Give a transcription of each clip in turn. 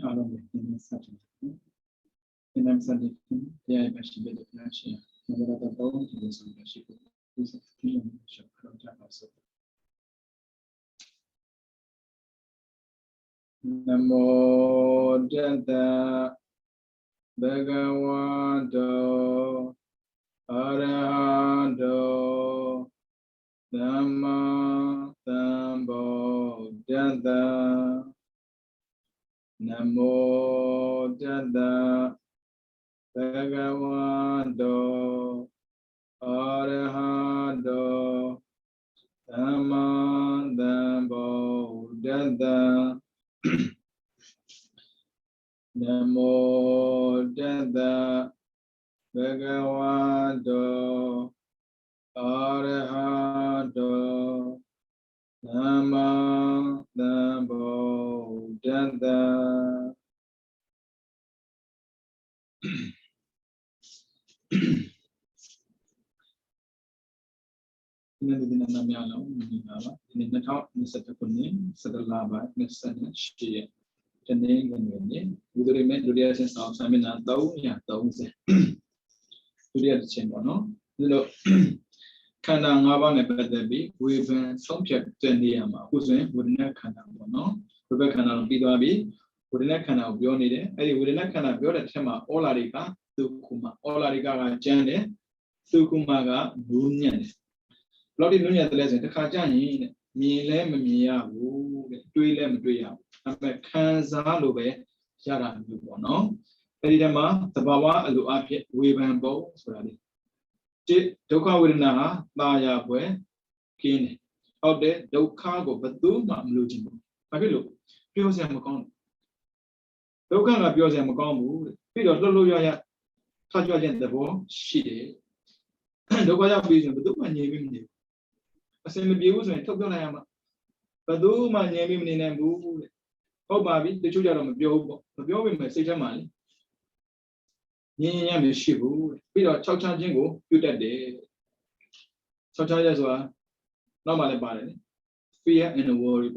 along in certain in I'm certain yeah I should be the flash never the bone to the sun she could use a feeling of also Namo Tassa Bhagavato Arahato Samma Sambuddhassa Namo Tassa Bhagavato Arahato Samma Sambuddhassa Namo Tassa Bhagavato Arahato Samma Sambuddhassa Ini di dalam yang ini apa? Ini natal ini satu kuning, setelah apa? Ini sana sih. Jadi ini, udah ini dunia sensasional, kami nak tahu ya tahu sih. Dunia sensasional, no? Lalu karena ngabang apa tadi, weaven sompiak jenis apa? Khususnya budaya karena apa, no? Budaya karena lebih dua budaya karena bion ini, budaya karena bion itu sama olarika, tukuma, olarika jenis, tukuma ga dunia ni. Lalu dunia terlihat terkaca ni, milih memilih aku, tuilem tuiya. Apa kanza lobe cara juga, no? Jadi nama terbawa lu apa weaven bau seperti. Jadi doka wirna bahaya boleh kini. Oke doka go betul mak meluji. Tapi lu, biasa makan. Doka nggak biasa makan bu. Tapi lu ya tajwa jen terbawa sih. Doka ya biasa betul mak nyebim ni. Asal biasa sebenarnya tak boleh ama. Betul mak nyebim ni nembu. Kau babi, tu juga orang berbiau masih sama ni. Ni yang mesti bu, bila cakap jenggo, sudah deh. Cakap je soal, nama lebar ni, fear and worry.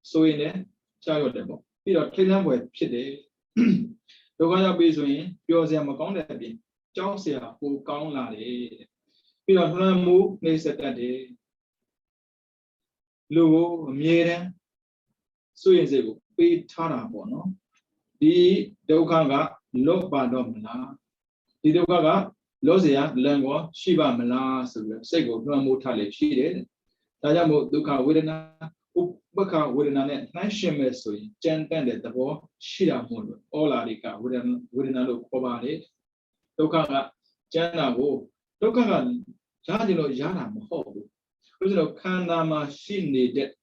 So ini, cakap deh bu. Bila kita buat sedih, doa biasa ni, biasa makan deh. Jauh saya bukan lari. Bila kita mu ni sedih deh. Lu mierah, so ini sego. Pi thara po no di dukha ga lo pa do mala di dukha ga lo sia lan ko shi ba mala so bi sai ko pham mo tha le shi de da ja mo dukha vedana upakha vedana ne nan shin me so yin jan tan de thabo shi da mo lo olarika vedana lo kho ba le dukha ga jan na ko dukha ga ya jin lo ya na ma ho bu lo so khanda ma shi ne de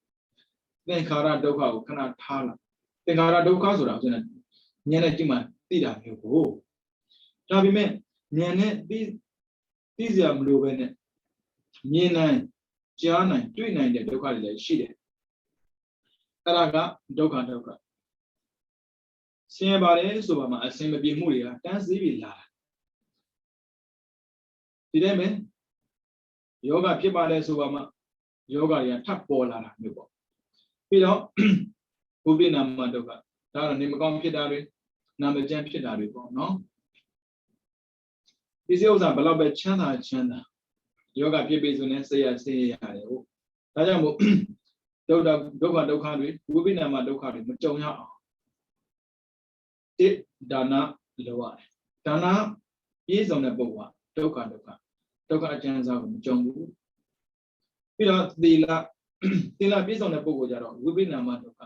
Tengkara doka ko kana thala. Tengkara dokaဆိုတာဆိုရင်ဉာဏ်နဲ့ကြည့်မှသိတာမျိုးကိုဒါပေမဲ့ဉာဏ်နဲ့သိစရာမလိုပဲနဲ့မြင်နိုင်ကြားနိုင်တွေ့နိုင်တဲ့ဒုက္ခတွေလည်းရှိတယ်အဲ့ဒါကဒုက္ခဆင်းရဲပါတယ်ဆိုပါမှအစင်မပြေမှုတွေကတန်းစီးပြီးလာတာဒီတိုင်းပဲယောဂဖြစ်ပါတယ်ဆိုပါမှယောဂတွေကထပ်ပေါ်လာတာမျိုးပေါ့ပြီးတော့ဘုပိနာမဒုက္ခဒါတော့နေမကောင်းဖြစ်တာတွေနာမကျန်းဖြစ်တာတွေပေါ့နော်ဒီစိဥစ္စာဘယ်လောက်ပဲချမ်းသာယောဂဖြစ်ပြီဆိုရင်ဆေးရတယ်ဟုတ်ဒါကြောင့်မို့ဒုက္ခတွေဝိပိနာမဒုက္ခတွေမကြုံရအောင်တိဒါနလိုရတယ်ဒါနပြည့်စုံတဲ့ပုဂ္ဂိုလ်ကဒုက္ခအကျဉ်းစားကိုမကြုံဘူးပြီးတော့သီလပြည့်စုံတဲ့ပုဂ္ဂိုလ်ကြတော့ဝိပိနာမဒုက္ခ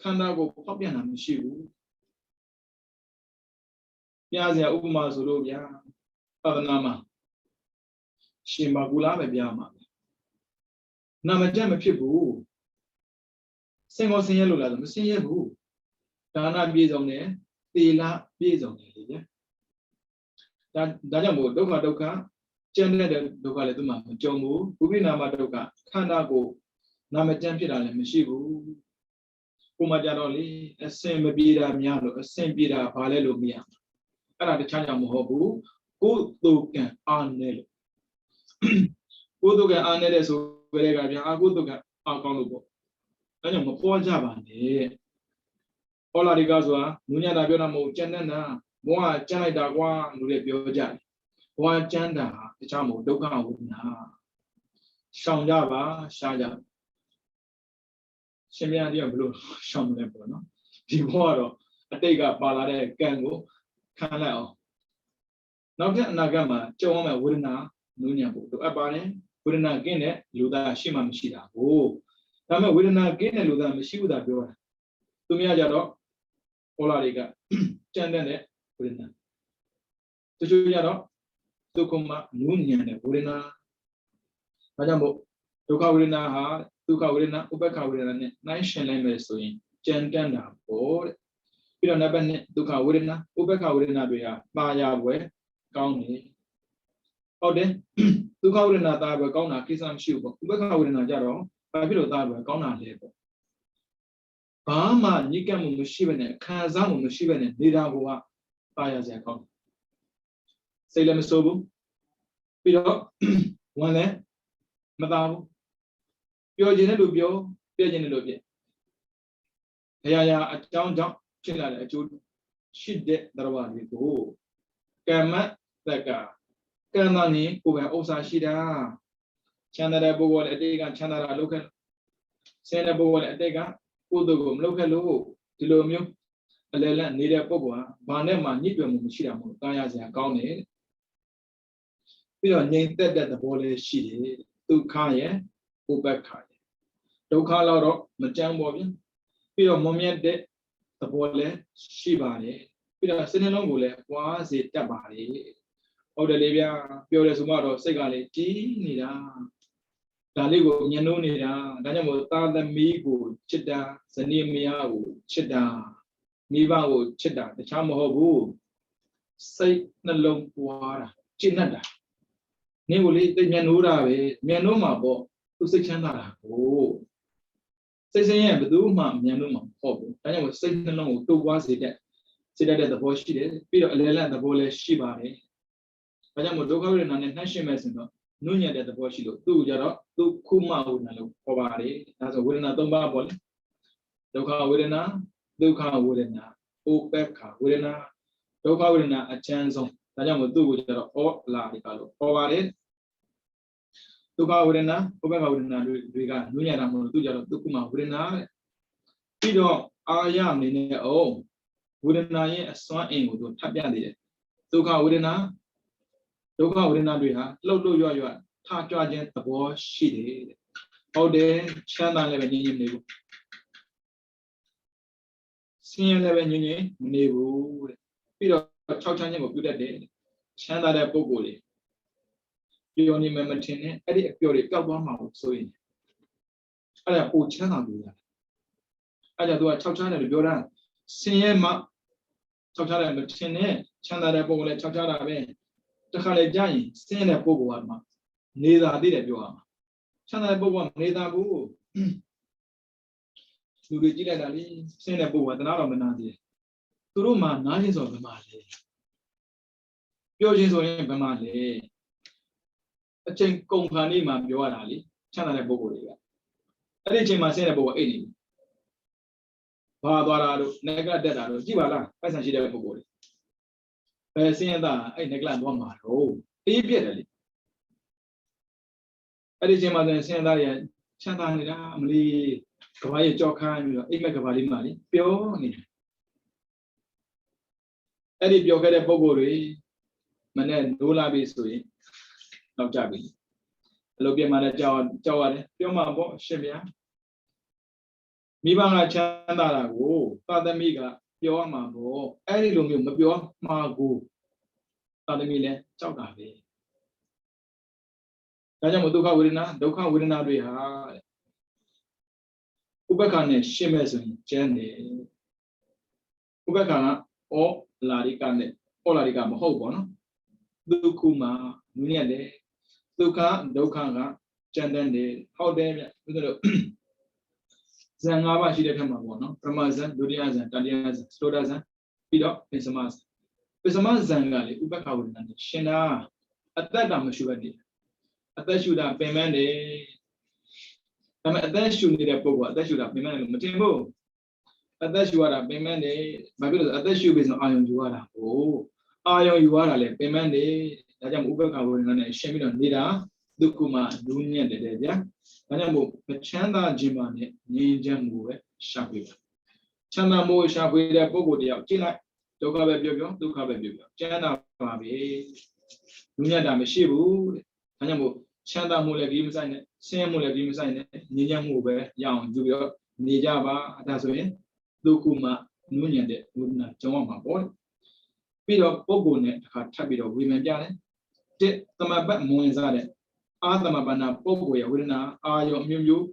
ခန္ဓာကိုဖောက်ပြန်တာမရှိဘူးပြစရာဥပမာဆိုလို့ဗျာပဒနာမှာရှင်မကူလာပဲပြမှာနာမကျက်မဖြစ်ဘူးစင်ကိုဆင်းရဲလို့လားဆိုမဆင်းရဲဘူးဒါနပြည့်စုံတယ်သီလပြည့်စုံတယ်လေဗျာဒါကြောင့်မို့ဒုက္ခကျန်တဲ့ဒုက္ခလည်းသူမှမကြုံဘူးဝိပိနာမဒုက္ခခန္ဓာကိုနာမကျန်ဖြစ်တာလည်းမရှိဘူးကိုမကြတော့လေအစင်မပြေတာများလို့အစင်ပြေတာဘာလဲလို့မရအဲ့ဒါတခြားကြောင့်မဟုတ်ဘူးကိုယ်တုကံအားနေလို့ကိုယ်တုကံအားနေတဲ့ဆိုကြတဲ့ကဗျာကိုယ်တုကံအားကောင်းလို့ပေါ့ဒါကြောင့်မပေါ်ကြပါနဲ့ Ola Rigazwa, Nunya Nabionamo, Janana, Moa Janidagua, Nure Biojan, Moa Janda, the Chamo, Doka Wuna, Shanjava, Shaja, Shemian Blue, Sham Lempono, Divoro, a take up Palade, Gango, Canal. Now get Nagama, Choma Wuna, Nunya, to Abane, Wuna Gene, Luda Shima Mishida. Oh, Tama Wuna Gene, Luda Mishuda Dora. To me, Ajado. Ola Riga, Chandane, Purina. To Juyano, Tukuma, Nunian, Purina. Majambo, Tuka Urina, Ubeka Urina, Nation Lames doing, Chandana, or Piranaban, Tuka Urina, Ubeka Urina Bia, Maya Way, County. Oh, then, Tuka Urina, Taba, Gona, Kisam Shuba, Ubeka Urina Jaro, Babilo Taba, Gona labor. Bama, Nikam Mushivane, Kazam Mushivane, Nidagua, Fire Zakon. Say them sobu. Pido, one leg, Madame. Pure Genelubio, Pure Genelubia. Yaya, a town jump, Chilla, a two, she did the one. Oh, Kama, Laka, Kanani, who were Osa Shida, Chanada Bowl at Dega, Chanada local, Sena Bowl at Dega. Udogum, local, Tilomio, a lela, Nida Boboa, Banema, Nidum, Shiramu, Tayas, and County. We don't name that the ball is she, to Kaya, Ubeka. Do Kalaro, Majam Bobby. We don't moment that the ball Shibari. We don't send along with was it Tabari. Or the Libya, Pure Sumaro, Segali, Nida. Daligo, Yanunida, Daniel Tada Migo, Chida, Sanimiao, Chida, Miva, Chida, the Chamahobu, say the long water, Chinada. Newly, the Yanura, Mianoma, to 600. Oh, 6 a.m. do Mam, Yanuma, Hobo. Daniel was saying along, 2 was it. See that the boy she did, Peter Lela, the bole Shibari. Pajamo Doga and a national messenger. Nunya that the boy she do, 2 Jaro, 2 Kuma Unalo, Ovare, as a winner Tomba Bol, Doka Widena, Doka Widena, Opeka, Widena, Doka Widena, a chance on Tajamo do or La Ricalo, Ovare, Doka Widena, Opeka Widena, Riga, Nunya Ramu, Dujaro, Dukuma Widena, Pido, Ayam in their own, Widena, a swan in with Tabian. Doka Widena, Doka Widena, Riha, Lodo Yoya. Target the boy she did. All day, China 11 union. Senior 11 union, Nebu. Peter Chochan of good day. China that Bogoli. You only remember 10, Eddie Puri, Gabama, so in. I have put China do that. I do a Chochan of Yoran. Senior Ma Chochan of 10, China that Bogoli, Chochan. The Khalejai, Senior Bogo. Neither did you are. Chana Boba, neither boo. To the Gilali, Sena Boba, the Aramanadi. Turuma, Nines of the Mali. Yojins or Bamali. A chain company, my Yoali, Chana Bogoria. I didn't my Sena Boba 80. Padaro, Nega Dedaro, Givala, as I see the Bogori. I see that I neglect one mar. Oh, immediately. I didn't my Sena Chana Mali, Kawai Jokan, Imekavali Mali, Pioni. I did your get a Bogori, Manen, Dula Bisui, of Jabi. Lobia Manager, Jawad, Pioma, Shemia. Mibanga Chandala, oh, Father Miga, Pioma, oh, Eddie Lumium, Pio, Mago, Father Mille, Chaukabi. Kajamuduka Wina, Doka Wina, we have Ubakane, Shimeson, Jenny Ubakana, or Laricane, or Laricam, Hobono, Dukuma, Muniade, Duka, Dokanga, Chandande, how they Zangava, she did him a one, Ramazan, Duriazan, Taliazan, Stodazan, Pido, Pesamas. Pesamas Zangali, Ubaka, Shena, at that time, Shubadi. At that should have payment. At that should need a power, that should have payment. သက်ရှူရတာပင်မနေဘာဖြစ်လို့အသက်ရှူပြီးဆိုအာယုံယူရတာဟိုအာယုံယူရတာလေပင်မနေဒါကြောင့်ဥပ္ပခါဝေဒနာနဲ့ရှင်းပြီးတော့နေတာဒုက္ခမှနူးညံ့တယ်ဗျာဒါကြောင့်မို့မချမ်းသာခြင်းပါနဲ့ငြိမ်းချမ်းမှုပဲရှာဖွေပါချမ်းသာမှုရှာဖွေတဲ့ပုဂ္ဂိုလ်တယောက်ကြည့်လိုက်ဒုက္ခပဲပြောဒုက္ခပဲပြောချမ်းသာပါပဲနူးညံ့တာမရှိဘူးတဲ့ဒါကြောင့်မို့ချမ်းသာမှုလည်းဒီမဆိုင်နဲ့ဆင်းရဲမှုလည်းဒီမဆိုင်နဲ့ငြိမ်းချမ်းမှုပဲရအောင်ယူပြီးတော့နေကြပါဒါဆိုရင်ဒုက္ခမှနူးညံ့တဲ့ဝိဒနာကြောင်းအောင်ပါပေါ့ပြီးတော့ပုဂ္ဂိုလ်နဲ့တစ်ခါထပ်ပြီးတော့ဝေဖန်ပြတယ်တစ်သမပတ်မဝင်စားတဲ့အာသမပနာပုဂ္ဂိုလ်ရဲ့ဝေဒနာအာယုံအမျိုးမျိုး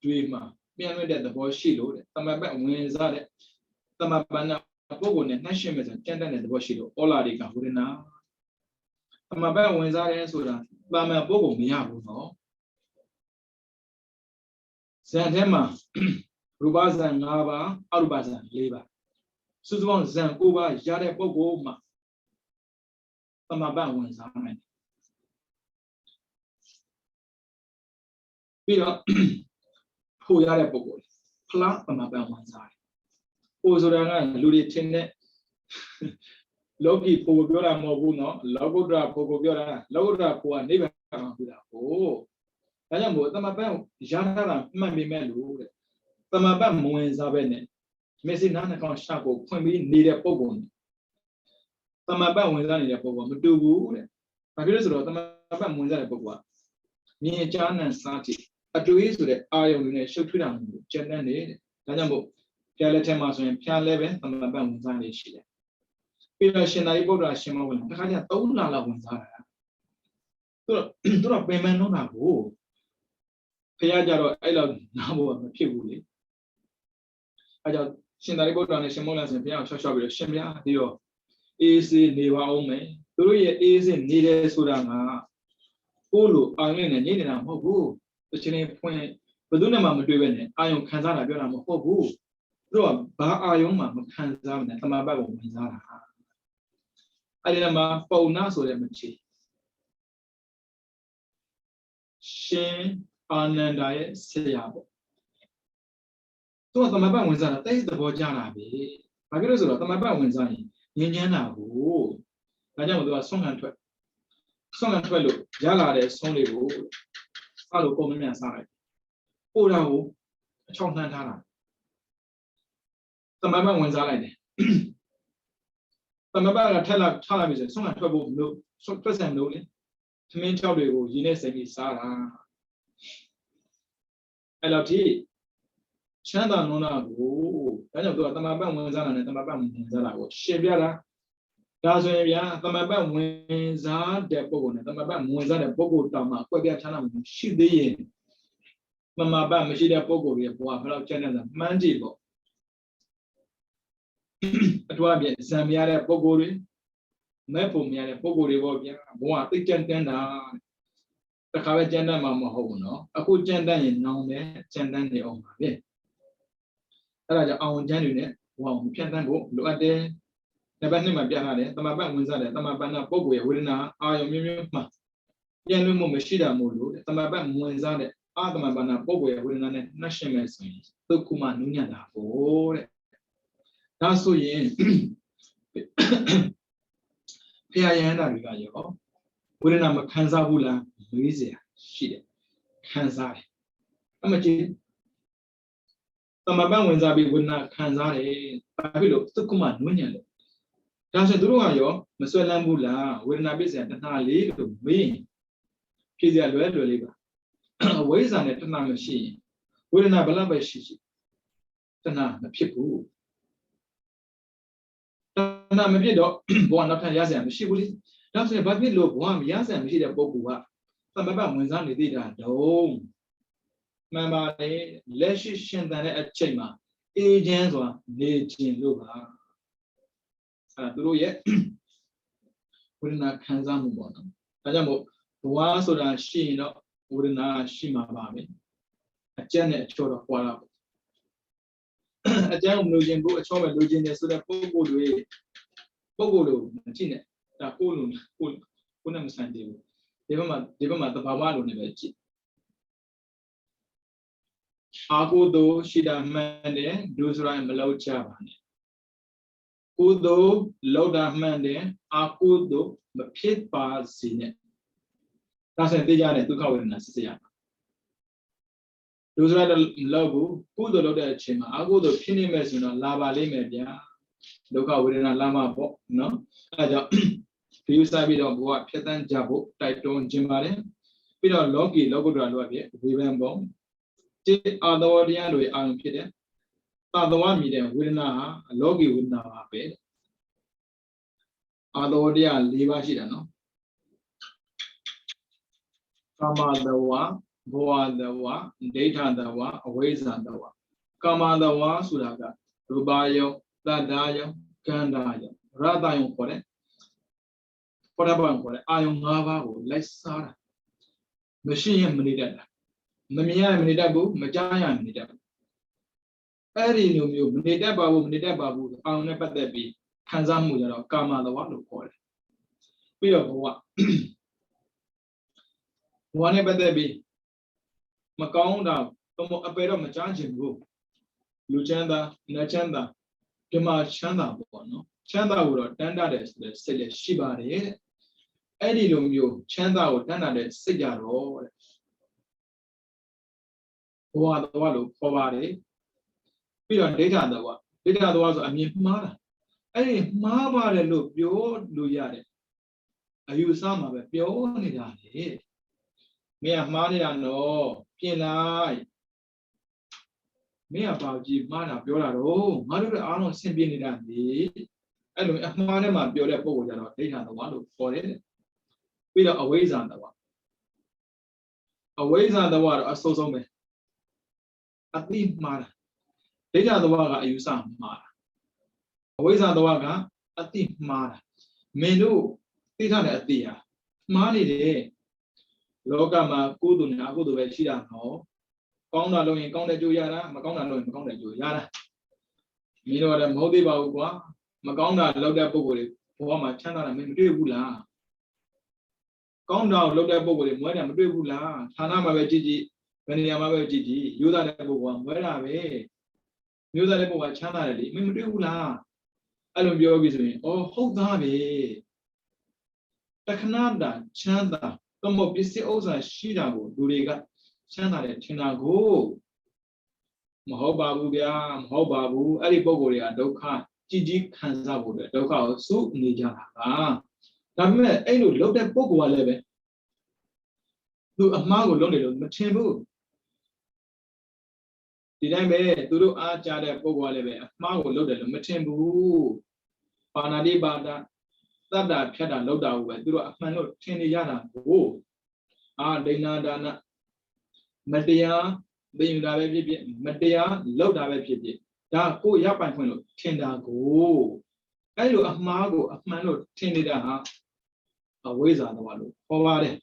တွေမှာပြန်လွှဲတဲ့သဘောရှိလို့တဲ့သမပတ်ဝင်စားတဲ့သမပနာပုဂ္ဂိုလ်နဲ့နှိုင်းယှဉ်မယ်ဆိုကြံ့တဲ့သဘောရှိလို့ဩလာရိကဝေဒနာသမပတ်ဝင်စားတယ်ဆိုတာတာမန်ပုဂ္ဂိုလ်မရဘူးနော်ဇန်ထဲမှာရူပဇန်5ပါးအရူပဇန်4ပါးစုစုပေါင်းဇန်9ပါးရတဲ့ပုဂ္ဂိုလ်မှာသမပတ်ဝင်စားနိုင်ပြီးတော့ဖို့ရတဲ့ပုဂ္ဂိုလ်ဖလားသမပတ်ဝင်စားတယ်ပို့ဆိုတာကလူတွေထင်တဲ့လောကီဖို့ပြောတာမဟုတ်ဘူးနော်လောကုတ္တရာဖို့ကိုပြောတာလောကုတ္တရာဖို့ကနိဗ္ဗာန်မှာပြောတာဟိုဒါကြောင့်မို့သမပတ်ရတာမှတ်မိမဲ့လို့တဲ့သမပတ်မဝင်စားပဲနဲ့မေစီနာနှကောင်ရှာကိုဖွင့်ပြီးနေတဲ့ပုဂ္ဂိုလ်သမပတ်ဝင်စားနေတဲ့ပုဂ္ဂိုလ်မတူဘူးတဲ့ဘာဖြစ်လို့ဆိုတော့သမပတ်ဝင်စားတဲ့ပုဂ္ဂိုလ်ကမြင်ကြားနံစားတိအတွေ့အဆိုတဲ့အာယုံတွေနဲ့ရှုပ်ထွေးတာမျိုးကျန်တဲ့နေတဲ့ဒါကြောင့်မို့ဖျားလက်ထဲမှာဆိုရင်ဖျားလဲပဲသမပတ်ဝင်စားနေရှိတယ်ပြီးတော့ရှင်သာရိပုတ္တရာရှင်မဝင်တခါကျ3လလောက်ဝင်စားတာသူတော့ပင်မနှုံးတာကိုဖျားကြတော့အဲ့လောက်နားဖို့မဖြစ်ဘူးလေအဲကြောင့်ရှင်သာရိပုတ္တရာနဲ့ရှင်မောလဆိုရင်ဘုရားကိုရှော့ပြီးတော့ရှင်ဗျာဒီတော့အေးစေးနေပါအောင်မယ်သူတို့ရဲ့အေးစေးနေတယ်ဆိုတာကကိုလိုအာယုံနဲ့နေနေတာမဟုတ်ဘူးတချင်နေဖွင့်ဘယ်သူနဲ့မှမတွေ့ပဲနဲ့အာယုံခံစားတာပြောတာမဟုတ်ဘူးသူတို့ကဘာအာယုံမှမခံစားနဲ့သမပတ်ကိုဝင်စားတာအဲ့ဒီမှာပုံနာဆိုတဲ့မချီရှင်အာနန္ဒာရဲ့ဆရာပေါ့သူကသမပတ်ဝင်စားတာတိတ်သဘောကျတာပဲဘာဖြစ်လို့ဆိုတော့သမပတ်ဝင်စားရင်ငြင်းချမ်းတာကိုဒါကြောင့်သူကဆွမ်းခံထွက်လို့ရလာတဲ့ဆုံးတွေကိုစားလို့ပုံမမြန်စားလိုက်ပို့တာကိုအချောင်းနှမ်းထားတာသမပတ်ဝင်စားလိုက်တယ်သမပတ်ကထက်လာထားလိုက်ပြီဆိုဆွမ်းခံထွက်ဖို့မလို့ထွက်စံမလို့လေသမင်း6တွေကိုရင်းနဲ့စိတ်ပြီးစားတာအဲ့တော့ဒီချမ်းသာနုံနာကိုဒါကြောင့်သူကသမပတ်ဝင်စားတာနဲ့သမပတ်ဝင်စားတာကိုရှင်းပြတာဒါဆိုရင်ဗျာသမပတ်ဝင်စားတဲ့ပုဂ္ဂိုလ်နဲ့သမပတ်ဝင်စားတဲ့ပုဂ္ဂိုလ်တောင်မှအကွက်ပြခြားနာမှုရှိသေးရင်သမပတ်မရှိတဲ့ပုဂ္ဂိုလ်ရဲ့ဘဝဘယ်လောက်ကျန်တဲ့မှန်းကြည့်ပေါ့အထူးအပြင်ဇံမရတဲ့ပုဂ္ဂိုလ်တွေမဲ့ဖို့မရတဲ့ပုဂ္ဂိုလ်တွေပေါ့ဗျာဘဝသိကျန်တန်းတာတခါပဲကျန်တန်းမှာမဟုတ်ဘူးနော်အခုကျန်တန်းရင်နောင်တယ်ကျန်တန်းနေအောင်ပါပဲအဲ့ဒါကြောင့်အောင်ကျန်းတွေနဲ့ဘဝကိုဖြတ်တန်းဖို့လိုအပ်တယ်နံပါတ်2မှာပြထားတယ်သမပတ်ဝင်စားတယ်သမပတ်နာပုဂ္ဂိုလ်ရဲ့ဝေဒနာအာယုံမျိုးမျိုးမှာပြန်လွှတ်မှုမရှိတာမို့လို့သမပတ်ဝင်စားတဲ့အာသမပတ်နာပုဂ္ဂိုလ်ရဲ့ဝေဒနာနဲ့နှက်ရှင်မယ်ဆိုရင်ဒုက္ခမှနုညံ့တာပေါ့တဲ့ဒါဆိုရင်ဖျားရဟန္တာတွေကရောဝေဒနာမခံစားဘူးလားမေးစရာရှိတယ်ခံစားတယ်အမှကြည့်သမပတ်ဝင်စားပြီးဝေဒနာခံစားတယ်ဘာဖြစ်လို့ဒုက္ခမှနုညံ့တယ်ဒါဆိုသူတို့ကရောမဆွဲလန်းဘူးလားဝေဒနာပြည့်စရာတဏှာလေးလို့မေးဖြည့်စရာလွယ်လေးပါဝိဇ္ဇာနဲ့တဏှာမရှိရင်ဝေဒနာဘလောက်ပဲရှိတဏှာမဖြစ်ဘူးတဏှာမဖြစ်တော့ဘဝနောက်ထပ်ရစရာမရှိဘူးလေဒါဆိုရင်ဘာဖြစ်လို့ဘဝမရစရာမရှိတဲ့ပုဂ္ဂိုလ်ကသမပတ်ဝင်စားနေသေးတာတော့မှန်ပါလေလက်ရှိရှင်သန်တဲ့အချိန်မှာအေးချမ်းစွာနေခြင်းလို့ပါအဲ့သူတို့ရဲ့ဝေဒနာခံစားမှုပေါ့နော်ဒါကြောင့်မို့ဘဝဆိုတာရှိရင်တော့ဝေဒနာရှိမှာပါပဲအကျက်နဲ့အချောတော့ပွာလာပေါ့အကျက်ကိုလိုချင်ဖို့အချောပဲလိုချင်တယ်ဆိုတဲ့ပုဂ္ဂိုလ်လိုမကြည့်နဲ့ဒါကိုနဲ့မဆိုင်သေးဘူးဒီဘက်မှာသဘာဝလိုနေပဲကြည့် Akudo shida mande dusra melocha bane. Kudo loda mande akudo mapit pa sine. Tasen tejane tukha vedana sisya. Dusra logu kudo loda chima akudo phini me suna laba le me bya. Dukha vedana lama po no. Aja phiu sa bi do bowa phatan ja bo tai ton chin pare. Pi do logi logudra lo pye vivan bo. Ti adawadiyan lo ayon phit de. Tadawa mi de vedana logi vedana ba be. Adawadiya leba shi da no. Kamadawa, Bhavadawa, Daythadawa, Avesadawa. Kamadawa suraga, Rubayo, Tadayo, Kandayo, Radayo kore, Poraban kore, Ayon Navago, Lessara. Machine Manida. Namia Manidabu, Majaya Manida. Eri no mu, Manida Babu, I'll never there be. Kanzamu, Kamadawa kore. We are what? One better be Macau down, a pair of Machanjin go. Luchanda, Nachanda, Kima Chanda, no Chanda would attend that the Sele Shiba, Eddie Lumio, Chanda would attend that Sigaro. Who are the Wallo, Povare? We don't data the one. Data was a mere mother. Hey, Mama, look, your Luyade. Are you some of it? Your only that. Me a money and no, Pina. Me about G Mana Piola, oh, Mother Arnold sent me in that day. I don't have money, my Piola Pogo, they had the one for it. We are always on the one. Always on the water, I saw so many. At least Mana. They are the water, you some Mana. Always on the water, at least Mana. Menu, they are at the money. Logama Kudun, Agudu Veshida, no. Conda Loin, Conda Juyara, Macona Loin, Conda Juyara. Mino the Modiba, Maconda, Loda Bogori, Poma Chana, and Mendula. Conda, Loda Bogori, Madame Debula, Tanama Vegigi, Veniama Vegigi, Yuda Lebu, where are we? Yuda Lebu, Chana, Mendula. I don't be obviously. Oh, hold on, eh? Takananda, Chanda. Come up, this also Shirago, Duriga, Chana, Chinago, Mahobabu, Mahobabu, Ali Bogoria, Doka, Gigi Kanzabu, Doka, Su Nija. That I look at Bogua leve. Do a mago lonely, Machibu. Did I make to do a jada Bogua leve, Mago loaded, Machimbu, Panadi Bada. That Peda Loda went through a man of 10 yana. Oh, Dana Dana Medea, being Medea, Loda Pidi. Da go Yapan, Tenda go. I look a mago, a man of 10 a ways on the one. Forward.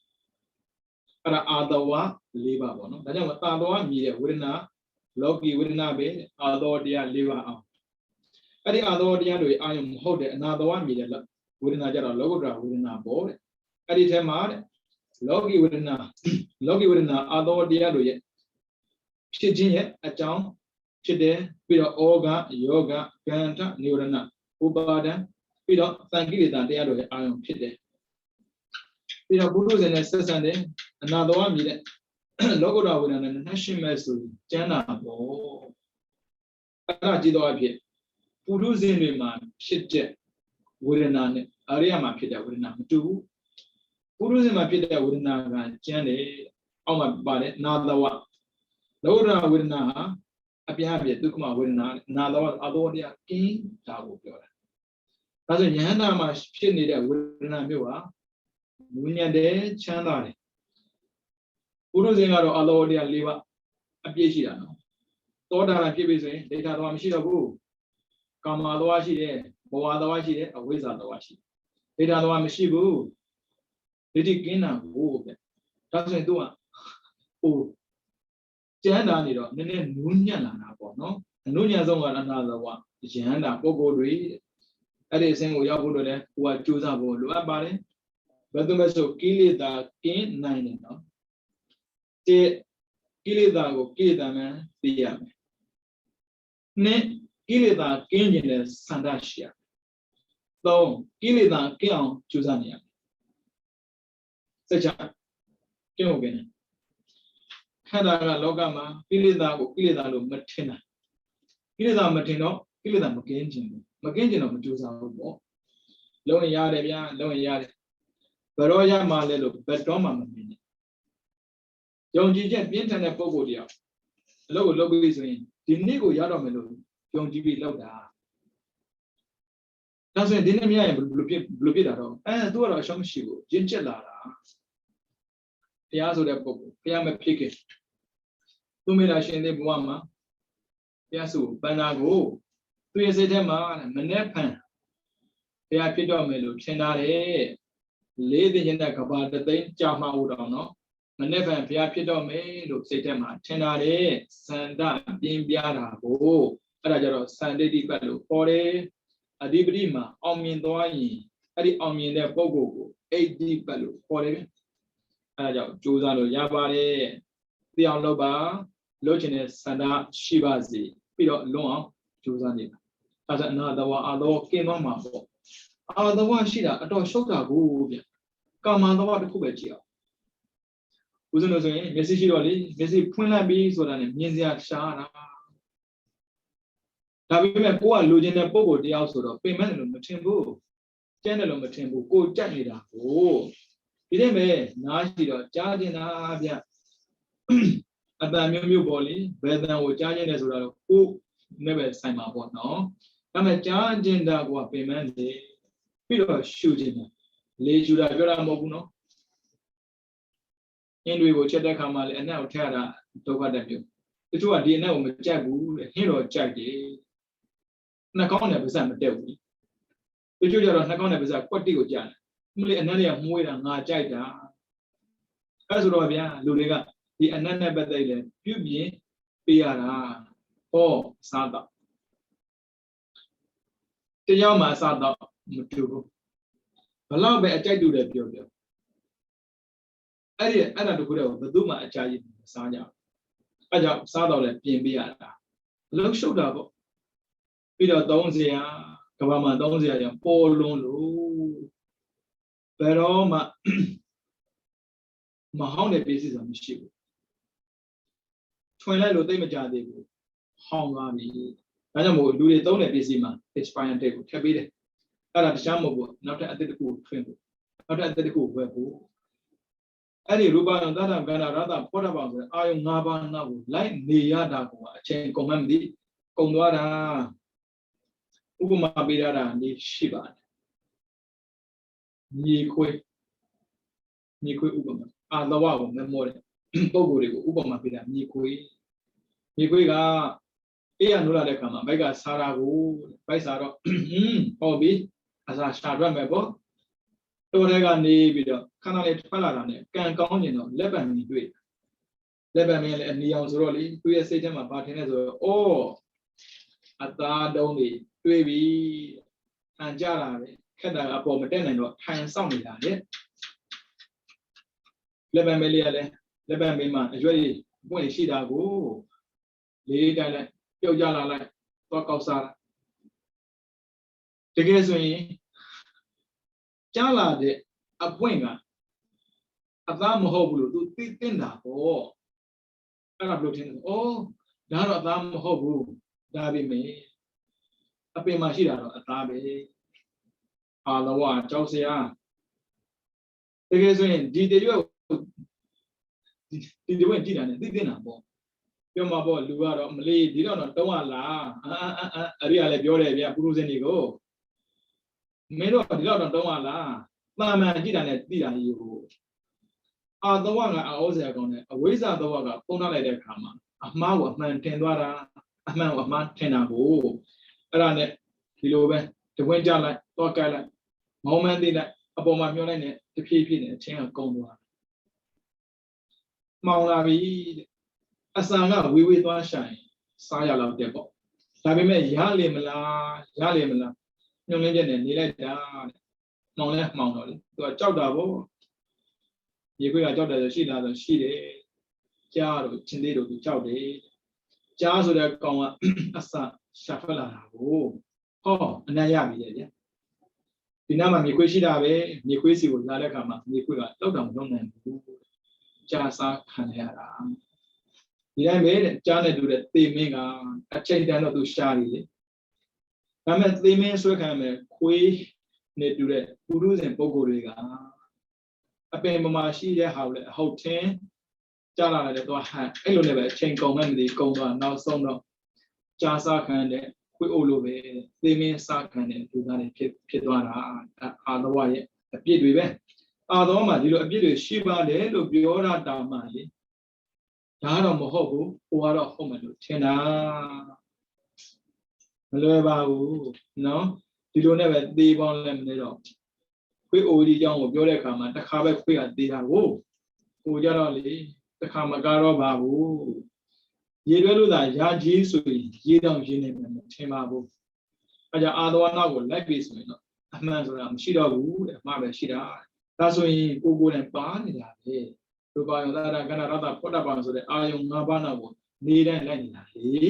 But other one, leave up on. I don't want media within a Loki within a bed, although they are liver out. I think although the other I am holding another one media. Within a logo within a board. At the time, Logi within a other the other yet. Shijin a town, Chide, Pida Oga, Yoga, Ganta, Nurana, Ubada, Pida, thank you that the other I am Chide. Pida Burus and Assassin, another one minute. Logo within a national message, Jana, oh. Arajido up here. Burus in man, shit. Within an area my pita within a two. Purus in my pita within a jenny on my body, another one. Loda within a happy took my within another one, although they are king, Tago. As a Yana, my shit needed within a mua, Munia de Chandari. Purus in our although they are liver, a piano. Toda a kibis, they had one sheet of boo. Come otherwise. Otherwise, a wizard otherwise. They are the one Mishibu. They did Gina, oh, doesn't do it. Oh, Janda, Nene Nunya, no? Nunya on another one. Janda, Bogo read. That is saying we are good at what choose about it. But the meso kill it the king 9. ကိလေသာကိုကိလေသာမှန်သိရမယ်နှစ်ကိလေသာကင်းကျင်တဲ့ဆန္ဒရှိရသုံးကိလေသာကင်းအောင်ကြိုးစားနေရစိတ်ချကင်းဟုတ်ကဲ့ခန္ဓာကလောကမှာကိလေသာကိုကိလေသာလို့မထင်တာကိလေသာမထင်တော့ကိလေသာမကင်းကျင်ဘူးမကင်းကျင်တော့မကြိုးစားဘူးပေါ့လုံးဝရတယ်ဗျာလုံးဝရတယ်ဘယ်တော့ရမှလဲလို့ဘယ်တော့မှမမြင်နဲ့ယုံကြည်ချက်ပြင်းထန်တဲ့ပုံကိုယ်တရားအလုပ်ကိုလုပ်ပြီးဆိုရင်ဒီနေ့ကိုရတော့မယ်လို့ယုံကြည်ပြီးလုပ်တာဒါဆိုရင်ဒီနေ့မရရင်ဘယ်လိုဖြစ်တာတော့သူကတော့အရှုံးမရှိဘူးရင့်ကျက်လာတာတရားဆိုတဲ့ပုံကိုတရားမဖြစ်ခင်သူမေလာရှင်တဲ့ဘဝမှာတရားဆိုပန္နာကိုသူရဲ့စိတ်ထဲမှာမနှက်ဖန်တရားဖြစ်တော့မယ်လို့ထင်တာတဲ့လေးသိခြင်းတဲ့ကဘာတသိန်းကြာမှဟုတ်တော့နော်မနှက်ဖန်ဘုရားဖြစ်တော့မယ်လို့စိတ်ထဲမှာထင်တာတဲ့စန္ဒပြင်းပြတာကိုအဲ့ဒါကြတော့စန္ဒိတိပတ်လို့ခေါ်တယ်အဓိပတိမှာအောင်မြင်သွားရင်အဲ့ဒီအောင်မြင်တဲ့ပုဂ္ဂိုလ်ကိုအိဋ္ဌိပတ်လို့ခေါ်တယ်အဲ့ဒါကြောင့်ကြိုးစားလို့ရပါတယ်သိအောင်လုပ်ပါလုပ်ချင်တဲ့စန္ဒရှိပါစေပြီးတော့လွန်အောင်ကြိုးစားနေတာအဲ့ဒါအနာတဝအာသောကင်းသွားမှာပေါ့အာတဝရှိတာအတော်ရှုပ်တာကိုဗျကာမတဝတစ်ခုပဲကြည့်အောင်ဦးဇင်းတို့ဆိုရင်မျက်စိရှိတော့လေမျက်စိဖွင့်လိုက်ပြီးဆိုတာနဲ့မြင်စရာရှားတာဒါပေမဲ့ကိုကလိုချင်တဲ့ပုံကိုတယောက်ဆိုတော့ပင်မတယ်လို့မထင်ဘူးကျန်းတယ်လို့မထင်ဘူးကိုကြက်နေတာကိုဒီနေ့ပဲနားရှိတော့ကြားကျင်တာဗျအတန်မျိုးမျိုးပေါ့လေဘယ်တန်ကိုကြားကျင်တယ်ဆိုတာတော့ကိုနဲ့ပဲဆိုင်မှာပေါ့နော်ဒါပေမဲ့ကြားကျင်တာကပင်မတယ်ပြီးတော့ရှူကျင်တယ်လေရှူတာပြောတာမဟုတ်ဘူးနော်အင်းတွေကိုချက်တဲ့ခါမှာလည်းအနက်ကိုထည့်ရတာဒုက္ခတက်မျိုးတချို့ကဒီအနက်ကိုမကြိုက်ဘူးတဲ့ဟင်းတော့ကြိုက်တယ်နှာခေါင်းနဲ့ပါးစပ်မတက်ဘူးတချို့ကျတော့နှာခေါင်းနဲ့ပါးစပ်ကွက်တိကိုကြားတယ်မလို့အနက်တွေကမှုေးတာငါကြိုက်တာအဲဆိုတော့ဗျာလူတွေကဒီအနက်နဲ့ပတ်သက်တယ်ပြုပြင်ပေးရတာဟောစားတော့တရားမှာစားတော့မတူဘူးဘလောက်ပဲအကြိုက်တူတယ်ပြောအဲ့ဒါတခုတည်းကိုဘယ်သူမှအကြိုက်မစားကြဘူးအဲကြောင့်စားတော့လည်းပြင်ပေးရတာလှုပ်ရှုပ်တာပေါ့ပြီးတော့30ရာကဘာမှာ30ရာကြောင့်ပေါ်လွန်းလို့ဘယ်တော့မှမဟောင်းတဲ့ပစ္စည်းဆိုတာမရှိဘူးထွင်လိုက်လို့သိမကြသေးဘူးဟောင်းသွားပြီဒါကြောင့်မို့လူတွေသုံးတဲ့ပစ္စည်းမှာ expired date ကိုထည့်ပေးတယ်အဲ့ဒါတခြားမဟုတ်ဘူးနောက်ထပ်အသစ်တစ်ခုထွင်ဖို့နောက်ထပ်အသစ်တစ်ခုဝယ်ဖို့အဲ့ဒီရူပယံသတ္တကန္နာရတ္တဖောတပါဆိုတဲ့အာယုံ၅ပါးနောက်ကိုလိုက်နေရတာကအချိန်ကုန်မှမသိကုန်သွားတာဥပမာပေးရတာနေရှိပါတယ်မြေခွေဥပမာအာသဝကိုမမောတဲ့ပုံကိုယ်တွေကိုဥပမာပေးတာမြေခွေကအေးရနိုးလာတဲ့ခါမှာဘိုက်ကစားတာကိုဘိုက်စားတော့ဟောပြီအစားရှာရမယ်ပေါ့တော်တဲ့ကနေပြီးတော့ခဏလေးထွက်လာတာနဲ့ကံကောင်းကျင်တော့လက်ပံကြီးတွေ့လက်ပံမင်းလည်းအနီအောင်ဆိုတော့လေသူ့ရဲ့စိတ်ထဲမှာဘာထင်လဲဆိုတော့အော်အသားတုံးတွေတွေ့ပြီအန်ကြလာတယ်ခက်တာအပေါ်မတက်နိုင်တော့ထိုင်ဆောင်နေတာလေလက်ပံမင်းလေးကလည်းလက်ပံမင်းမှာအရွက်ကြီးပွင့်ရှိတာကိုလေးတိုင်းလိုက်ပြုတ်ကြလာလိုက်တော့ကောက်စားတကယ်ဆိုရင်ကြားလာတဲ့အပွင့်ကအသားမဟုတ်ဘူးလို့သူသိတင်တာပေါ့အဲ့ဒါဘယ်လိုထင်လဲဩဒါတော့အသားမဟုတ်ဘူးဒါပဲမေအပင်မှာရှိတာတော့အသားပဲအာလဝကြောက်စရာတကယ်ဆိုရင်ဒီတရွက်ဒီတရွက်ကြည့်တာနဲ့သိတင်တာပေါ့ပြောမှာပေါ့လူကတော့မလေးဒီတော့တုံးရလားအဲ့ဒီကလည်းပြောတယ်ဗျပုရုဇဉ်တွေကိုမင်းတို့ဒီတော့တုံးရလားတာမန်ကြည့်တာနဲ့သိတာကြီးကိုအာသဝကအောစရာကောင်းတယ်အဝိဇ္ဇသဝကပုံထားလိုက်တဲ့အခါမှာအမှားကိုအမှန်တင်သွားတာအမှန်ကိုအမှားထင်တာကိုအဲ့ဒါနဲ့ဒီလိုပဲတဝင်းကြလိုက်တော့ကဲလိုက်မောင်းမန်းသိလိုက်အပေါ်မှာမျောလိုက်နဲ့တဖြည်းဖြည်းနဲ့အချင်းကကုန်းသွားမှောင်လာပြီအစံကဝေးသွားဆိုင်စားရလောက်တဲ့ပေါ့ဒါပေမဲ့ရလေမလားညှို့လင်းချက်နဲ့နေလိုက်တာမှောင်လဲမှောင်တော့လေသူကကြောက်တာပေါ့ရေခွေးကကြောက်တယ်ဆိုရှိလားဆိုရှိတယ် ကြားတို့ချင်းလေးတို့သူကြောက်တယ်ကြားဆိုတဲ့ကောင်ကအစရှာထွက်လာတာကိုဟောအနံ့ရပြီလေဗျဒီနားမှာမြေခွေးရှိတာပဲမြေခွေးစီကိုလာတဲ့အခါမှာမြေခွေးကတောက်တောင်လုံးနိုင်ဘူးကြားစားခံရတာဒီတိုင်းပဲတဲ့ကြားနဲ့တူတဲ့သေမင်းကအချိန်တန်တော့သူရှားနေလေဒါမဲ့သေမင်းဆွဲခံမယ်ခွေးနဲ့တူတဲ့ပုရုဇဉ်ပုဂ္ဂိုလ်တွေကအပင်ပမာရှိတဲ့ဟာကိုလည်းအဟုတ်ထင်းကြားလာတယ်တော့ဟန်အဲ့လိုနဲ့ပဲအချိန်ကုန်မဲ့မသိကုန်သွားနောက်ဆုံးတော့ကြားစားခံတဲ့ခွေးအုပ်လိုပဲသေမင်းစားခံတဲ့လူသားတွေဖြစ်သွားတာအာသဝရဲ့အပြစ်တွေပဲအာသဝမှာဒီလိုအပြစ်တွေရှိပါတယ်လို့ပြောတာတောင်မှလေဒါတော့မဟုတ်ဘူးဟိုကတော့ဟုတ်မယ်လို့ထင်တာမလွယ်ပါဘူးနော်ဒီလိုနဲ့ပဲသေပေါင်းလည်းမနေတော့ခွေးအိုဒီကြောင့်ကိုပြောတဲ့အခါမှာတစ်ခါပဲခွေးကသေတာကိုဟိုကြတော့လေတစ်ခါမကားတော့ပါဘူးရေတွဲလို့သာရာကြီးဆိုရင်ရေတောင်ရင်းနေမယ်ထင်ပါဘူးအဲကြောင့်အာသဝနာကိုလိုက်ပြီဆိုရင်တော့အမှန်ဆိုတာမရှိတော့ဘူးတဲ့အမှားပဲရှိတာဒါဆိုရင်ကိုယ်နဲ့ပါနေတာလေဒုက္ခယောသရကဏ္ဍရတ္တဖွတ်တပံဆိုတဲ့အာယုံ၅ပါးနာကိုနေတိုင်းလိုက်နေတာလေ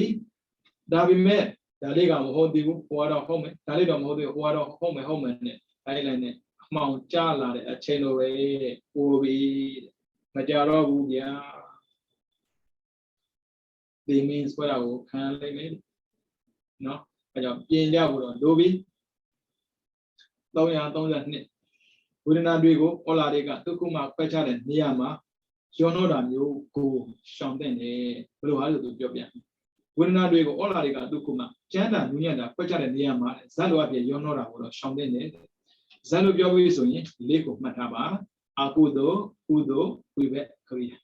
ဒါပေမဲ့ဒါလေးကမဟုတ်သေးဘူးဟိုကတော့ဟုတ်မယ်ဒါလေးတော့မဟုတ်သေးဘူးဟိုကတော့ဟုတ်မယ်နဲ့လိုက်နဲ့အမှောင်ကျလာတဲ့အချိန်လိုပဲပို့ပြီးမကြတော့ဘူးဗျာဒီမင်းဆွဲတာကိုခံလိုက်မယ်နော်အဲကြောင့်ပြင်ကြဖို့တော့လိုပြီ332ဝေဒနာတွေကိုဩလာတွေကဒုက္ခမှာခွဲခြားတဲ့နေရာမှာယောနောတာမျိုးကိုရှောင်တဲ့နေဘယ်လိုဟာလို့သူပြောပြဝေဒနာတွေကိုဩလာတွေကဒုက္ခမှာကျမ်းတာနူးညံ့တာခွဲခြားတဲ့နေရာမှာဇတ်လိုအပြည့်ယောနောတာကိုတော့ရှောင်တဲ့နေဇတ်လိုပြောပြီးဆိုရင်လေးကိုမှတ်ထားပါအာကုသိုလ်ကုသိုလ်ဝိဘက်ခရိယာ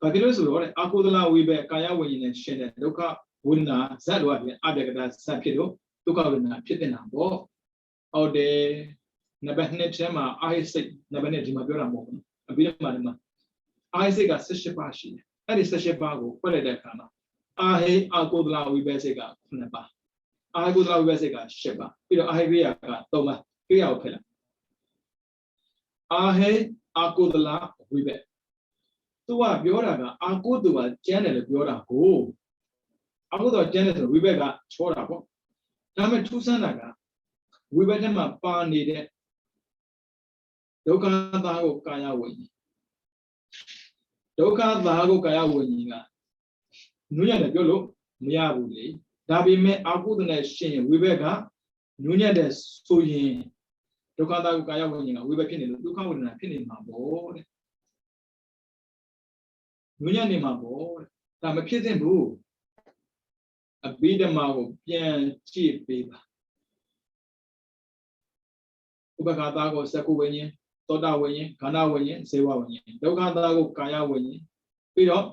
ဘာဖြစ်လို့ဆိုတော့အာကုသလဝိဘက်ကာယဝိညာဉ်နဲ့ရှင်တဲ့ဒုက္ခဝေဒနာဇတ်လိုအပြည့်အပြကတာဇတ်ဖြစ်တော့ဒုက္ခဝေဒနာဖြစ်တဲ့နာပေါ့ဟုတ်တယ်နံပါတ်2ထဲမှာအာဟိစိတ်နံပါတ်1ဒီမှာပြောတာမဟုတ်ဘူးအပြီးတော့မှဒီမှာအာဟိစိတ်က18ပါးရှိတယ်အဲ့ဒီ18ပါးကိုဖွင့်လိုက်တဲ့အခါမှာအာဟိအာကုသလဝိဘက်စိတ်က9ပါးအာဟိကုသလဝိဘက်စိတ်က10ပါးပြီးတော့အာဟိကိယက3ပါးကိယကိုဖယ်လိုက်အာဟိအာကုသလဝိဘက်သူကပြောတာကအာကုသလကျမ်းတယ်လို့ပြောတာကိုအာကုသလကျမ်းတယ်ဆိုဝိဘက်ကချောတာပေါ့ဒါပေမဲ့ထူးဆန်းတာကဝိဘက်ထဲမှာပါနေတဲ့ဒုက္ခသားကိုကာယဝိညာဉ်ဒုက္ခသားကိုကာယဝိညာဉ်ကနူးညံ့တယ်ပြောလို့မရဘူးလေဒါပေမဲ့အာကုသနဲ့ရှင်ဝိဘက်ကနူးညံ့တယ်ဆိုရင်ဒုက္ခသားကိုကာယဝိညာဉ်ကဝိဘက်ဖြစ်နေလို့ဒုက္ခဝေဒနာဖြစ်နေမှာပေါ့တဲ့နူးညံ့နေမှာပေါ့တဲ့ဒါမဖြစ်သင့်ဘူးအဘိဓမ္မာကိုပြန်ကြည့်ပေးပါဥပက္ခသားကိုစက္ခုဝိညာဉ်သောတာဝိညာဉ်ခန္ဓာဝိညာဉ်ဇေဝဝိညာဉ်ဒုက္ခသားကိုကာယဝိညာဉ်ပြီးတော့ဥ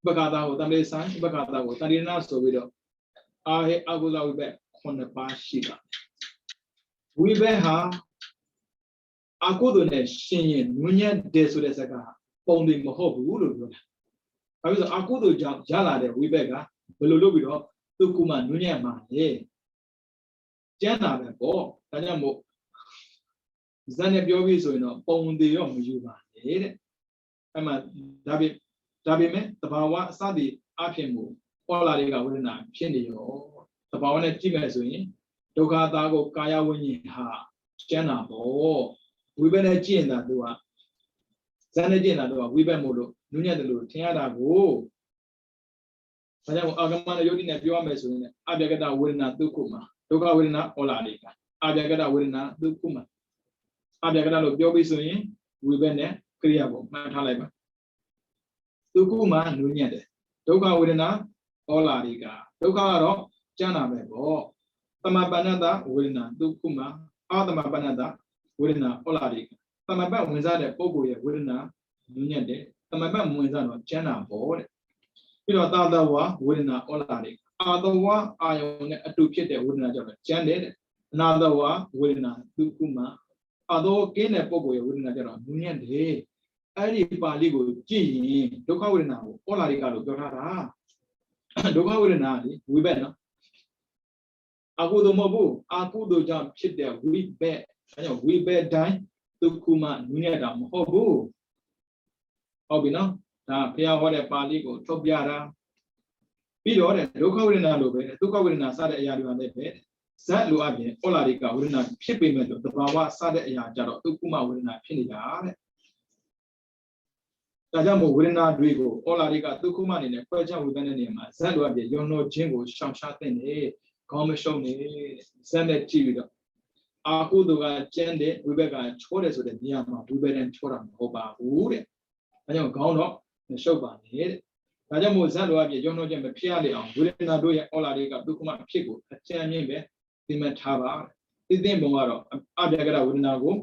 ပက္ခသားကိုတမေဆိုင်ဥပက္ခသားကိုတရိဏဆိုပြီးတော့အာဟိအကုသဝိဘက်9ပါးရှိတာဝိဘက်ဟာအကုသိုလ်နဲ့ရှင်ရင်နူးညံ့တယ်ဆိုတဲ့စကားပုံတွေမဟုတ်ဘူးလို့ပြောတာ။ဘာဖြစ်လို့အကုသိုလ်ကြောင့်ရလာတဲ့ဝိဘက်ကဘယ်လိုလုပ်ပြီးတော့သူ့ကုမနူးညံ့မှာလဲ။ကျမ်းတာပဲပေါ့။ဒါကြောင့်မို့ဇန်နဲ့ပြောပြီးဆိုရင်တော့ပုံတွေတော့မယူပါနဲ့တဲ့။အဲ့မှာဒါပေမဲ့တဘာဝအစသည်အဖြစ်မို့ဟောလာတွေကဝေဒနာဖြစ်နေရောတဘာဝနဲ့ကြည့်မယ်ဆိုရင်ဒုက္ခသားကိုကာယဝိညာဉ်ဟာကျမ်းတာပေါ့ဝိဘက်နဲ့ကြည့်ရင်ဒါသူကဇန်နဲ့ကြည့်ရင်ဒါသူကဝိဘက်မို့လို့နူးညံ့တယ်လို့ထင်ရတာကိုဒါကြောင့်အာဂမနဲ့ယုတ်တိနဲ့ပြောရမယ်ဆိုရင်အပြကတဝေဒနာဒုက္ခမှာဒုက္ခဝေဒနာဟောလာတွေကအပြကတဝေဒနာဒုက္ခမှာအပြကတလို့ပြောပြီးဆိုရင်ဝိဘက်နဲ့ကရိယာကိုမှတ်ထားလိုက်ပါဒုက္ခမှာနူးညံ့တယ်ဒုက္ခဝေဒနာဟောလာတွေကဒုက္ခကတော့ကျမ်းတာပဲပေါ့သမပဏ္ဏတဝေဒနာဒုက္ခမှာအာသမပဏ္ဏတဝေဒနာဟောလာတွေကသမပတ်ဝင်စားတဲ့ပုဂ္ဂိုလ်ရဲ့ဝေဒနာနူးညံ့တယ်သမပတ်မဝင်စားတော့ကျမ်းတာပေါ့တဲ့ပြီးတော့သာသဝဝေဒနာဟောလာတွေအာသဝအာယုံနဲ့အတူဖြစ်တဲ့ဝေဒနာကြောင့်ကျမ်းတယ်တဲ့အနာသဝဝေဒနာဒုက္ခမှာအာသောကင်းတဲ့ပုဂ္ဂိုလ်ရဲ့ဝေဒနာကြတော့နူးညံ့တယ်အဲ့ဒီပါဠိကိုကြည့်ရင်ဒုက္ခဝေဒနာကိုဟောလာတွေကလို့ပြောထားတာဒုက္ခဝေဒနာလေဝိဘက်နော်အကုသိုလ်မဟုတ်ဘူးအကုသိုလ်ကြောင့်ဖြစ်တဲ့ဝိဘက်အဲကြောင့်ဝိဘက်တိုင်းဒုက္ခမှနူးညံ့တာမဟုတ်ဘူးဟုတ်ပြီနော် ဒါဖျားဟောတဲ့ပါဠိကိုထုတ်ပြတာပြီးတော့တဲ့ဒုက္ခဝေဒနာလိုပဲဒုက္ခဝေဒနာစတဲ့အရာတွေပါလည်းပဲဇတ်လိုအပ်ရင်ဩလာရိကဝေဒနာဖြစ်ပေမဲ့လို့သဘာဝစတဲ့အရာကြတော့ဒုက္ခမဝေဒနာဖြစ်နေတာတဲ့ဒါကြောင့်မို့ဝေဒနာတွေကိုဩလာရိကဒုက္ခမအနေနဲ့ဖွဲ့ချဝေဒနာနေမှာဇတ်လိုအပ်ရင်ယောနောခြင်းကိုရှောင်ရှားတဲ့နေခေါင်းမရှုံနေဇတ်နဲ့ကြည့်ပြီးတော့အာကုသိုလ်ကကျန်းတဲ့ဝိဘက်ကချိုးတယ်ဆိုတဲ့နေရာမှာဝိဘက်တန်ချိုးတာမဟုတ်ပါဘူးတဲ့ဒါကြောင့်ခေါင်းတော့မရှုပ်ပါနဲ့တဲ့ဒါကြောင့်မို့ဇတ်လိုအပ်ရင်ယောနောခြင်းမဖြစ်ရလေအောင်ဝေဒနာတို့ရဲ့ဩလာရိကဒုက္ခမဖြစ်ကိုအကျဉ်းမြင့်ပဲဒီမှာထားပါသိသိပုံကတော့အပြကရဝေဒနာကို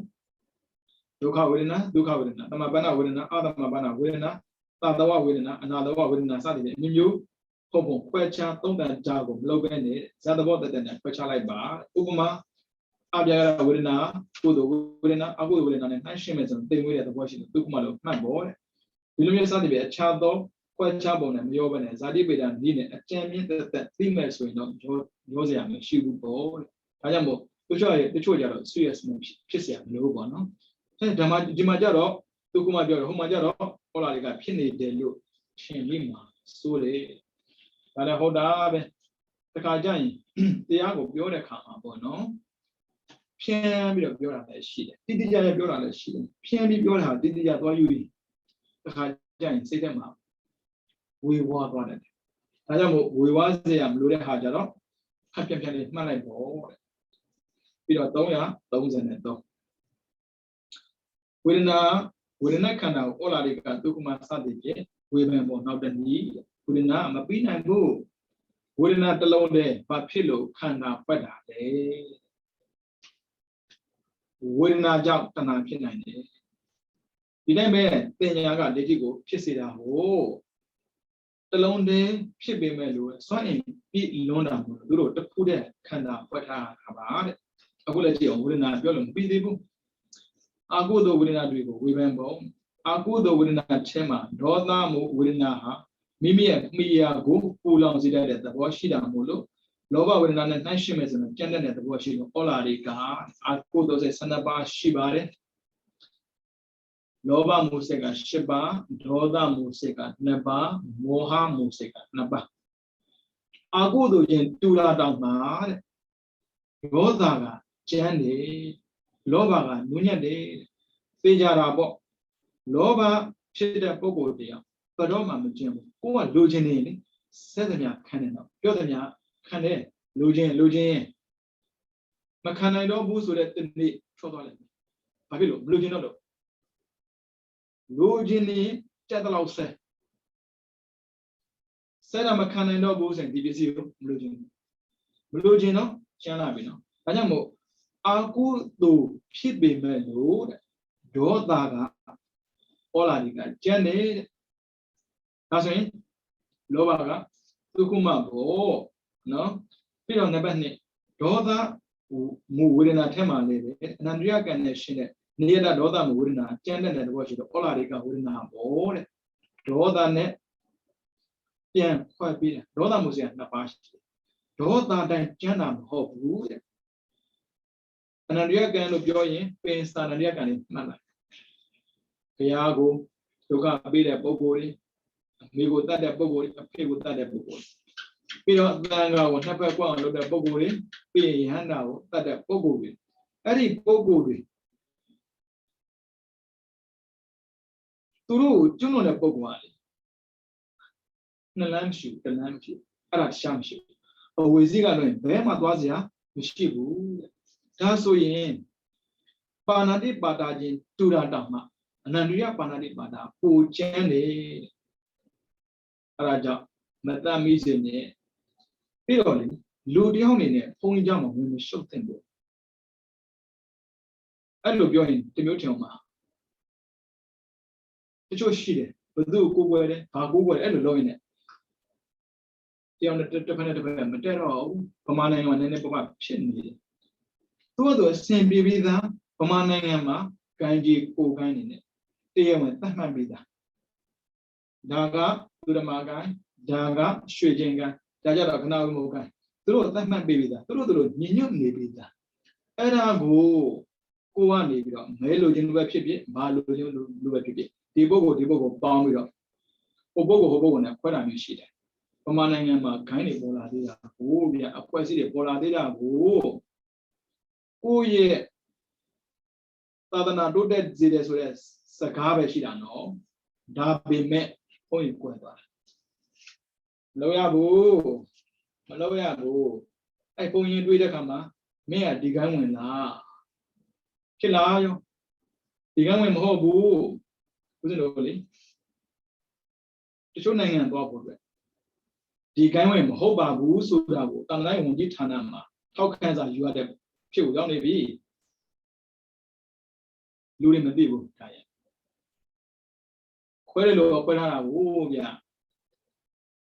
ဒုက္ခဝေဒနာသမပဏဝေဒနာအသမပဏဝေဒနာသတဝဝေဒနာအနာတဝဝေဒနာစသည်ဖြင့်အမျိုးမျိုးပုံခွဲခြားသုံးတန်ကြကိုမလုပ်ဘဲနဲ့ဇတ်သဘောတတနဲ့ခွဲခြားလိုက်ပါဥပမာအပြကရဝေဒနာကုသိုလ်ဝေဒနာအကုသိုလ်ဝေဒနာနဲ့နှိုင်းရှင်းမယ်ဆိုရင်သိမွေးတဲ့သဘောရှိတယ်ဒုက္ခမလို့မှတ်ပေါ်တဲ့ဒီလိုမျိုးစသည်ဖြင့်အခြားသောခွဲခြားပုံနဲ့မရောဘဲနဲ့ဇာတိပေဒနည်းနဲ့အကျဉ်းမြင့်သက်သိမဲ့ဆိုရင်တော့ရောစရာမရှိဘူးပေါ့တဲ့ဒါကြောင့်မို့တချို့ကြတော့ serious ဖြစ်เสียမလို့ပေါ့နော်အဲဓမ္မဒီမှာကြတော့ဒုက္ခမပြောတော့ဟိုမှာကြတော့ဟောလာတွေကဖြစ်နေတယ်လို့ထင်ပြီးမှာစိုးလေဒါလည်းဟုတ်တာပဲတခါကျရင်တရားကိုပြောတဲ့ခါမှာပေါ့နော်ဖြန်းပြီးတော့ပြောတာလည်းရှိတယ်တိတိကျကျပြောတာလည်းရှိတယ်ဖြန်းပြီးပြောတာတိတိကျသွားယူပြီးတခါကျရင်စိတ်ထဲမှာဝေဝါးသွားတယ်ဒါကြောင့်မို့ဝေဝါးစေရမလို့တဲ့ဟာကြတော့ဖတ်ပြလေးမှတ်လိုက်ပေါ့တဲ့ပြီးတော့333ဝေဒနာခန္ဓာကိုဩလာရိကဒုက္ခမစသည်ဖြင့်ဝေဘံပေါ်နောက်တနည်းဝေဒနာမပြီးနိုင်ဘူးဝေဒနာတစ်လုံးတည်းဘာဖြစ်လို့ခန္ဓာပတ်တာလဲဝေဒနာကြောင့်တဏှာဖြစ်နိုင်တယ်ဒီတိုင်းပဲပညာကလက်ရှိကိုဖြစ်စေတာဟိုတစ်လုံးတည်းဖြစ်ပေမဲ့လို့စွန့်အင်ပြီးလွန်းတာမို့သူတို့တစ်ခုတည်းခန္ဓာပတ်ထားတာပါတဲ့အခုလည်းကြည့်အောင်ဝေဒနာပြောလို့မပြီးသေးဘူးအာကုသိုလ်ဝေဒနာတွေကိုဝေဘံပုံအာကုသိုလ်ဝေဒနာထဲမှာဒေါသမှုဝေဒနာဟာမိမိရဲ့မိယာကိုပူလောင်စေတဲ့သဘောရှိတာမို့လို့လောဘဝေဒနာနဲ့နှိုင်းရှင်းမယ်ဆိုရင်ကျန်တဲ့သဘောရှိလို့ဩလာရိကအာကုသိုလ်စိတ်12ပါးရှိပါတယ်လောဘမှုစိတ်က10ပါးဒေါသမှုစိတ်က2ပါးမောဟမှုစိတ်က2ပါးအာကုသိုလ်ချင်းတူလာတောင်မှာတဲ့ဒေါသကကျန်းတယ်လောဘကနုညံ့တယ်သိကြတာပေါ့လောဘဖြစ်တဲ့ပုဂ္ဂိုလ်တရားဘယ်တော့မှမကျင်ဘူးကိုကလိုချင်နေလေစက်သမျှခံနေတော့ပြောသမျှခံတယ်လိုချင်မခံနိုင်တော့ဘူးဆိုတဲ့တနေ့ချောသွားလိုက်ဘာဖြစ်လို့မလိုချင်တော့လိုချင်နေတက်တော့ဆက်တာမခံနိုင်တော့ဘူးဆိုရင်ဒီပစ္စည်းကိုမလိုချင်တော့ကျန်လာပြီနော်ဒါကြောင့်မို့အာကုသိုလ်ဖြစ်ပေမဲ့လို့တဲ့ဒေါသကဩလာရိကကျန်တယ်တဲ့ဒါဆိုရင်လောဘကဒုက္ခမဘောနော်ပြီးတော့နံပါတ်2ဒေါသမူဝေဒနာထဲမှာလည်းပဲအနန္တရကံနဲ့ရှင်းတဲ့နေရတဒေါသမူဝေဒနာကျန်တဲ့သဘောရှိတော့ဩလာရိကဝေဒနာဘောတဲ့ဒေါသနဲ့ပြန်ခွဲပြီးတယ်ဒေါသမူစီက2ပါးရှိတယ်ဒေါသတိုင်းကျန်တာမဟုတ်ဘူးတဲ့အနန္တရကံလို့ပြောရင်ပင်စာနန္တရကံလေးမှတ်လိုက်ဘုရားကိုဒုက္ခပေးတဲ့ပုဂ္ဂိုလ်တွေအမိကိုတတ်တဲ့ပုဂ္ဂိုလ်တွေအဖေကိုတတ်တဲ့ပုဂ္ဂိုလ်ပြီးတော့သံဃာကိုနှစ်ဖက်ကွာအောင်လုပ်တဲ့ပုဂ္ဂိုလ်တွေပြီးရင်ယဟန္တာကိုတတ်တဲ့ပုဂ္ဂိုလ်တွေအဲ့ဒီပုဂ္ဂိုလ်တွေသူတို့ကိုကျွလွန်တဲ့ပုဂ္ဂိုလ်ကနှစ်လမ်းမရှိဘူးတစ်လမ်းမရှိအဲ့ဒါရှာမရှိဘူးဝေစီကတော့ဘယ်မှသွားစရာမရှိဘူးဒါဆိုရင်ပါဏာတိပါတာချင်းတူတာတောင်မှအနန္တရပါဏာတိပါတာပူကျန်းတယ်အဲ့ဒါကြောင့်မတတ်မိစေနဲ့ပြီးတော့လေလူတယောက်အနေနဲ့ဘုန်းကြီးเจ้าမှာဝင်မရှုပ်သင့်ဘူးအဲ့လိုပြောရင်တမျိုးထင်အောင်ပါတချို့ရှိတယ်ဘယ်သူကိုကိုွယ်တယ်ဘာကိုကိုွယ်အဲ့လိုလုပ်ရင်လည်းတရားနဲ့တစ်ဖက်နဲ့တစ်ဖက်မတည့်တော့ဘူးဗမာနိုင်ငံမှာနည်းနည်းပပဖြစ်နေတယ်သူတို့အစဉ်ပြေပြီးသားဗမာနိုင်ငံမှာကံကြီးကိုကန်းနေတယ်တရားဝင်သတ်မှတ်ပြီးသားဒါကသူဓမ္မကံဒါကရွှေကျင်ကံဒါကြတော့ခဏဝိမုတ်ကံသူတို့သတ်မှတ်ပြီးသားသူတို့ညညွတ်နေပြီးသားအဲ့ဒါကိုကနေပြီးတော့မဲလိုချင်လိုပဲဖြစ်ဖြစ်မလိုချင်လိုပဲဖြစ်ဖြစ်ဒီပုဂ္ဂိုလ်ပေါင်းပြီးတော့ Hobo ne quite a shit. Pamananga kind of bola dida, oh, yeah, a quasi bola dida, oh, yeah. Tadana do that zides with Sakabe Shidano, da be met point quever. Loyabu, Maloyabu, I go in with the kama, may I dig on la. Kilayo, dig on hobu, wasn't only. The showing and bubble. Dig on hobabu, so that I'm like on Gitanama. How can you are the few only be? Luring the devil, quite a low, oh, yeah.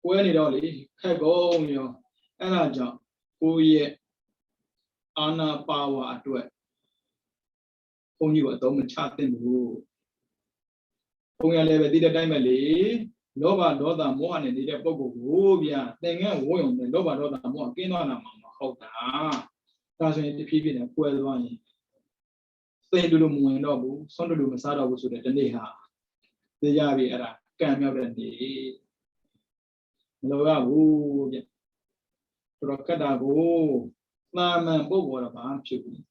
When it only, heck, oh, you, and I jump, oh, yeah. Anna power at work. Only what don't chat in the room. Only a level did a dimely, Nova Doda more and did a book, oh, yeah, then a woman, and Nova Doda more, gain on a mamma, how that's when the people in a poor one. Stay to the moon noble, son to do Masada was with the Neha. The Yavi era, came out and the Loga, oh, yeah. Rocada, oh, Lama, Bobo, about you.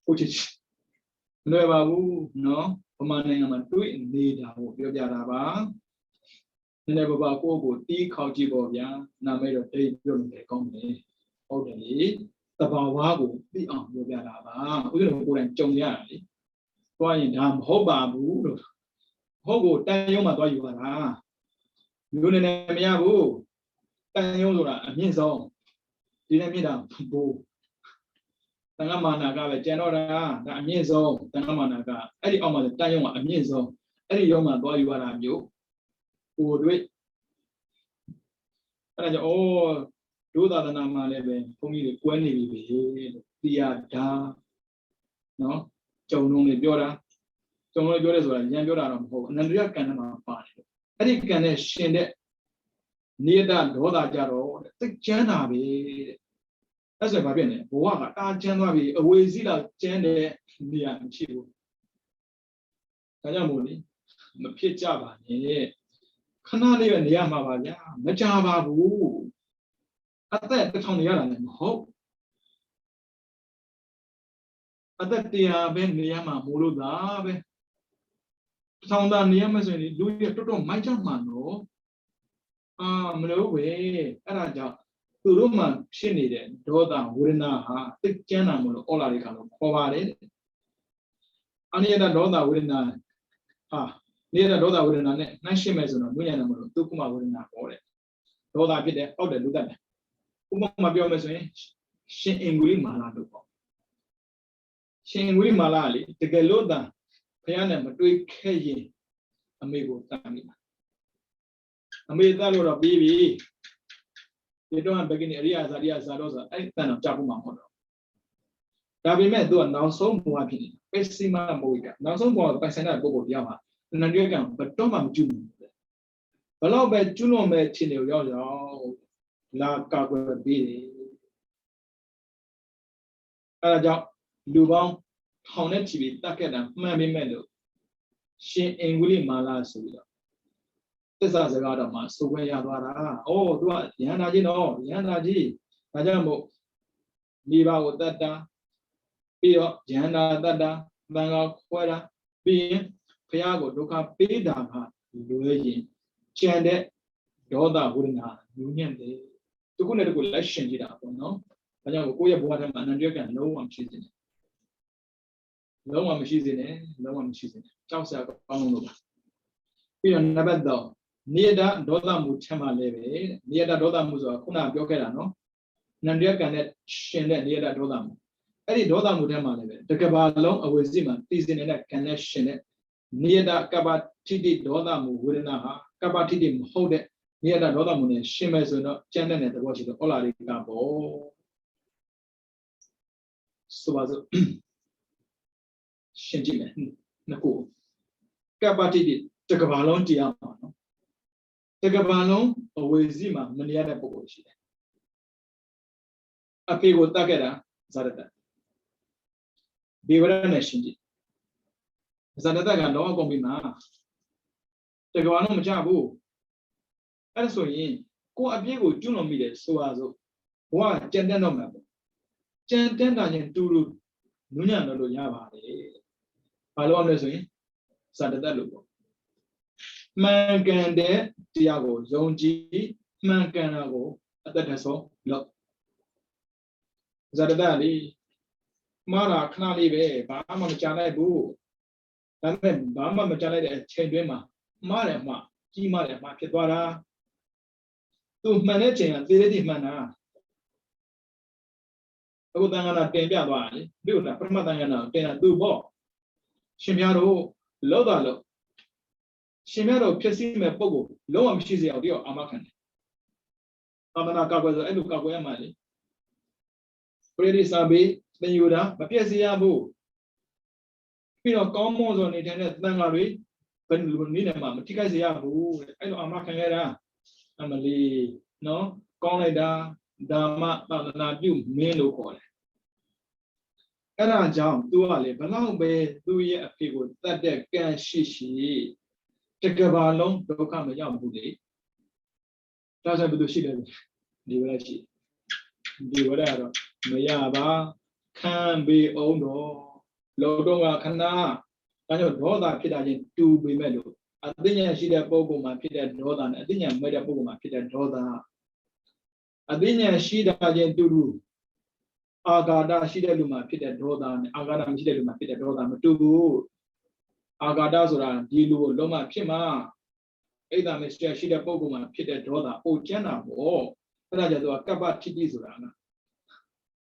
Which is no, commanding a doing need of Yodaraba. Never about Bobo, tea, county bobia, now made a day during the company. Okay, the Bawago, the arm Yodaraba, we don't go and Jongyari. Why in Dam Hobabu, Hobo, Tayoma, do you are? You didn't have Yabu, Tayoma, and his own. Didn't meet up, Bo. Tangamanaga, General, the Amizo, Tangamanaga, Eddie Oma, the Tayoma, Amizo, Eddie Yoma, boy, you are you. Who would wait? And oh, do that Nama living, for me, when he be the no, Jonah Biora, Jonah Biora is what young Biora of home, and then you can find it. Eddie can send it near that Doda Jaro, the Janabi. That's a Babine, Waka, Janabi, a way zilla, Jane, near Chibu. Kayamuni, the Pichava, Canali and Yamavaya, Majava Boo. At that, the Tony Yalan, hope. At that, the Yama Muluda, Sounda Niamazoni, do you to my Jamano? Ah, no way, Araja. Uruman, she needed, Doda, Urina, the Janam, Olaricano, Povare. Aniada Doda Urina, ah, near the Doda Urina, Nashimazon, Muyanamo, Tukuma Urina, or Doda get the other do that. Uma Biomazoni, she in Willie Malado. She in Willie Malali, the Galoda, Piana, do Kayi, amigo Tamina. Amiga of baby. They don't have beginning areas, Zarosa, I kind of Japuma. That we met do now so more opinion. Pessima Moica, now so more by Sana Bobo Yama, and then you but Tomam June. Allow by Juno met Chino Yoyo, La Cabo B. Araja, Lubon, Honechi, Takeda, Mammy Meadow. She in Willie Mala Suya. This is a lot of mass. So when you are, oh, do what? Yanaji, no, Yanaji, Najamo, Liva with Dada, Pio, Jana Dada, Banga, Quera, being Piago, Duca, Pida, Luigi, Chande, Doda, Wurina, Union, the good election, you know. I know we have water and you can no one she's in it. No one she's in it, no one she's in it. Chausa, we are never though. Near that Doda Muchama leve, near that Doda Muzo, Kuna Biokerano, Nandia can shin near that Dodam. Any Doda Mutama leve, the Cabalon of Zima, is in a connection near that Kabatidi Doda Murinaha, Kabatidi hold it near that Doda Mune, Shimmers or not, Janet at the watch of the Olari Campo. So was Shinjiman, Naku. Kabatidi, the Cabalon Tiamano. The Gabano, or Zima, Maniana Bogoshi. A people Takeda, Zarata. Be were a nation. Zarataga no Gomina. 这个玩弄么家不？按所以，过别个就弄米的说啊说，我简单到没不？简单当然都路，农家那路也罢的，把路那所以，啥的在路。慢干的第二个容积，慢干那个，那他说了，啥的在里，马拉看那里呗，把我们家来不？咱们把我们家来的前边嘛，马来嘛，几马来嘛，撇多啦。都慢的这样，对的地慢呐。အခုတန်ခါနာတင်ပြသွားတယ်လေဒီလိုလားပထမတန်ခါနာတင်တာသူ့ပေါ့ရှင်များတို့လောက်တာလို့ရှင်များတို့ဖြစ်စီမဲ့ပုံကိုလုံးဝမရှိစေအောင်တယောက်အာမခံတယ်သာသနာကောက်ွယ်ဆိုအဲ့လိုကောက်ွယ်ရမှာလေပရိသစာဘေးသင်ယူတာမပြည့်စည်ရဘူးပြီးတော့ကောင်းမွန်စွာနေထိုင်တဲ့တန်ခါတွေဘယ်လိုနည်းနဲ့မှမထိခိုက်စေရဘူးအဲ့လိုအာမခံရတာအမလီနော်ကောင်းလိုက်တာဓမ္မသာသနာပြုမင်းလို့ခေါ်တယ်အဲ့ဒါကြောင့်သူကလေဘလောက်ပဲသူ့ရဲ့အဖေကိုတတ်တဲ့ကံရှိတကဘာလုံးဒုက္ခမရောက်ဘူးလေဒါဆိုဘယ်လိုရှိလဲဒီဝရရှိဒီဝရကတော့မရပါခံပေးအောင်တော့လောတော့ကခဏဒါကြောင့်ဒေါသဖြစ်တာချင်းတူပေမဲ့လို့အသိဉာဏ်ရှိတဲ့ပုဂ္ဂိုလ်မှာဖြစ်တဲ့ဒေါသနဲ့အသိဉာဏ်မဲ့တဲ့ပုဂ္ဂိုလ်မှာဖြစ်တဲ့ဒေါသအသိဉာဏ်ရှိတာချင်းတူတူအာဂါဒရှိတဲ့လူမှာဖြစ်တဲ့ဒေါသနဲ့အာဂါဒမရှိတဲ့လူမှာဖြစ်တဲ့ဒေါသမတူဘူးအာဂါဒဆိုတာဒီလူကိုလုံးဝဖြစ်မှာအိဒါမစ္စတရှိတဲ့ပုဂ္ဂိုလ်မှာဖြစ်တဲ့ဒေါသအိုကျန်းတာပေါ့အဲ့ဒါကြတော့ကပ္ပထိတိဆိုတာက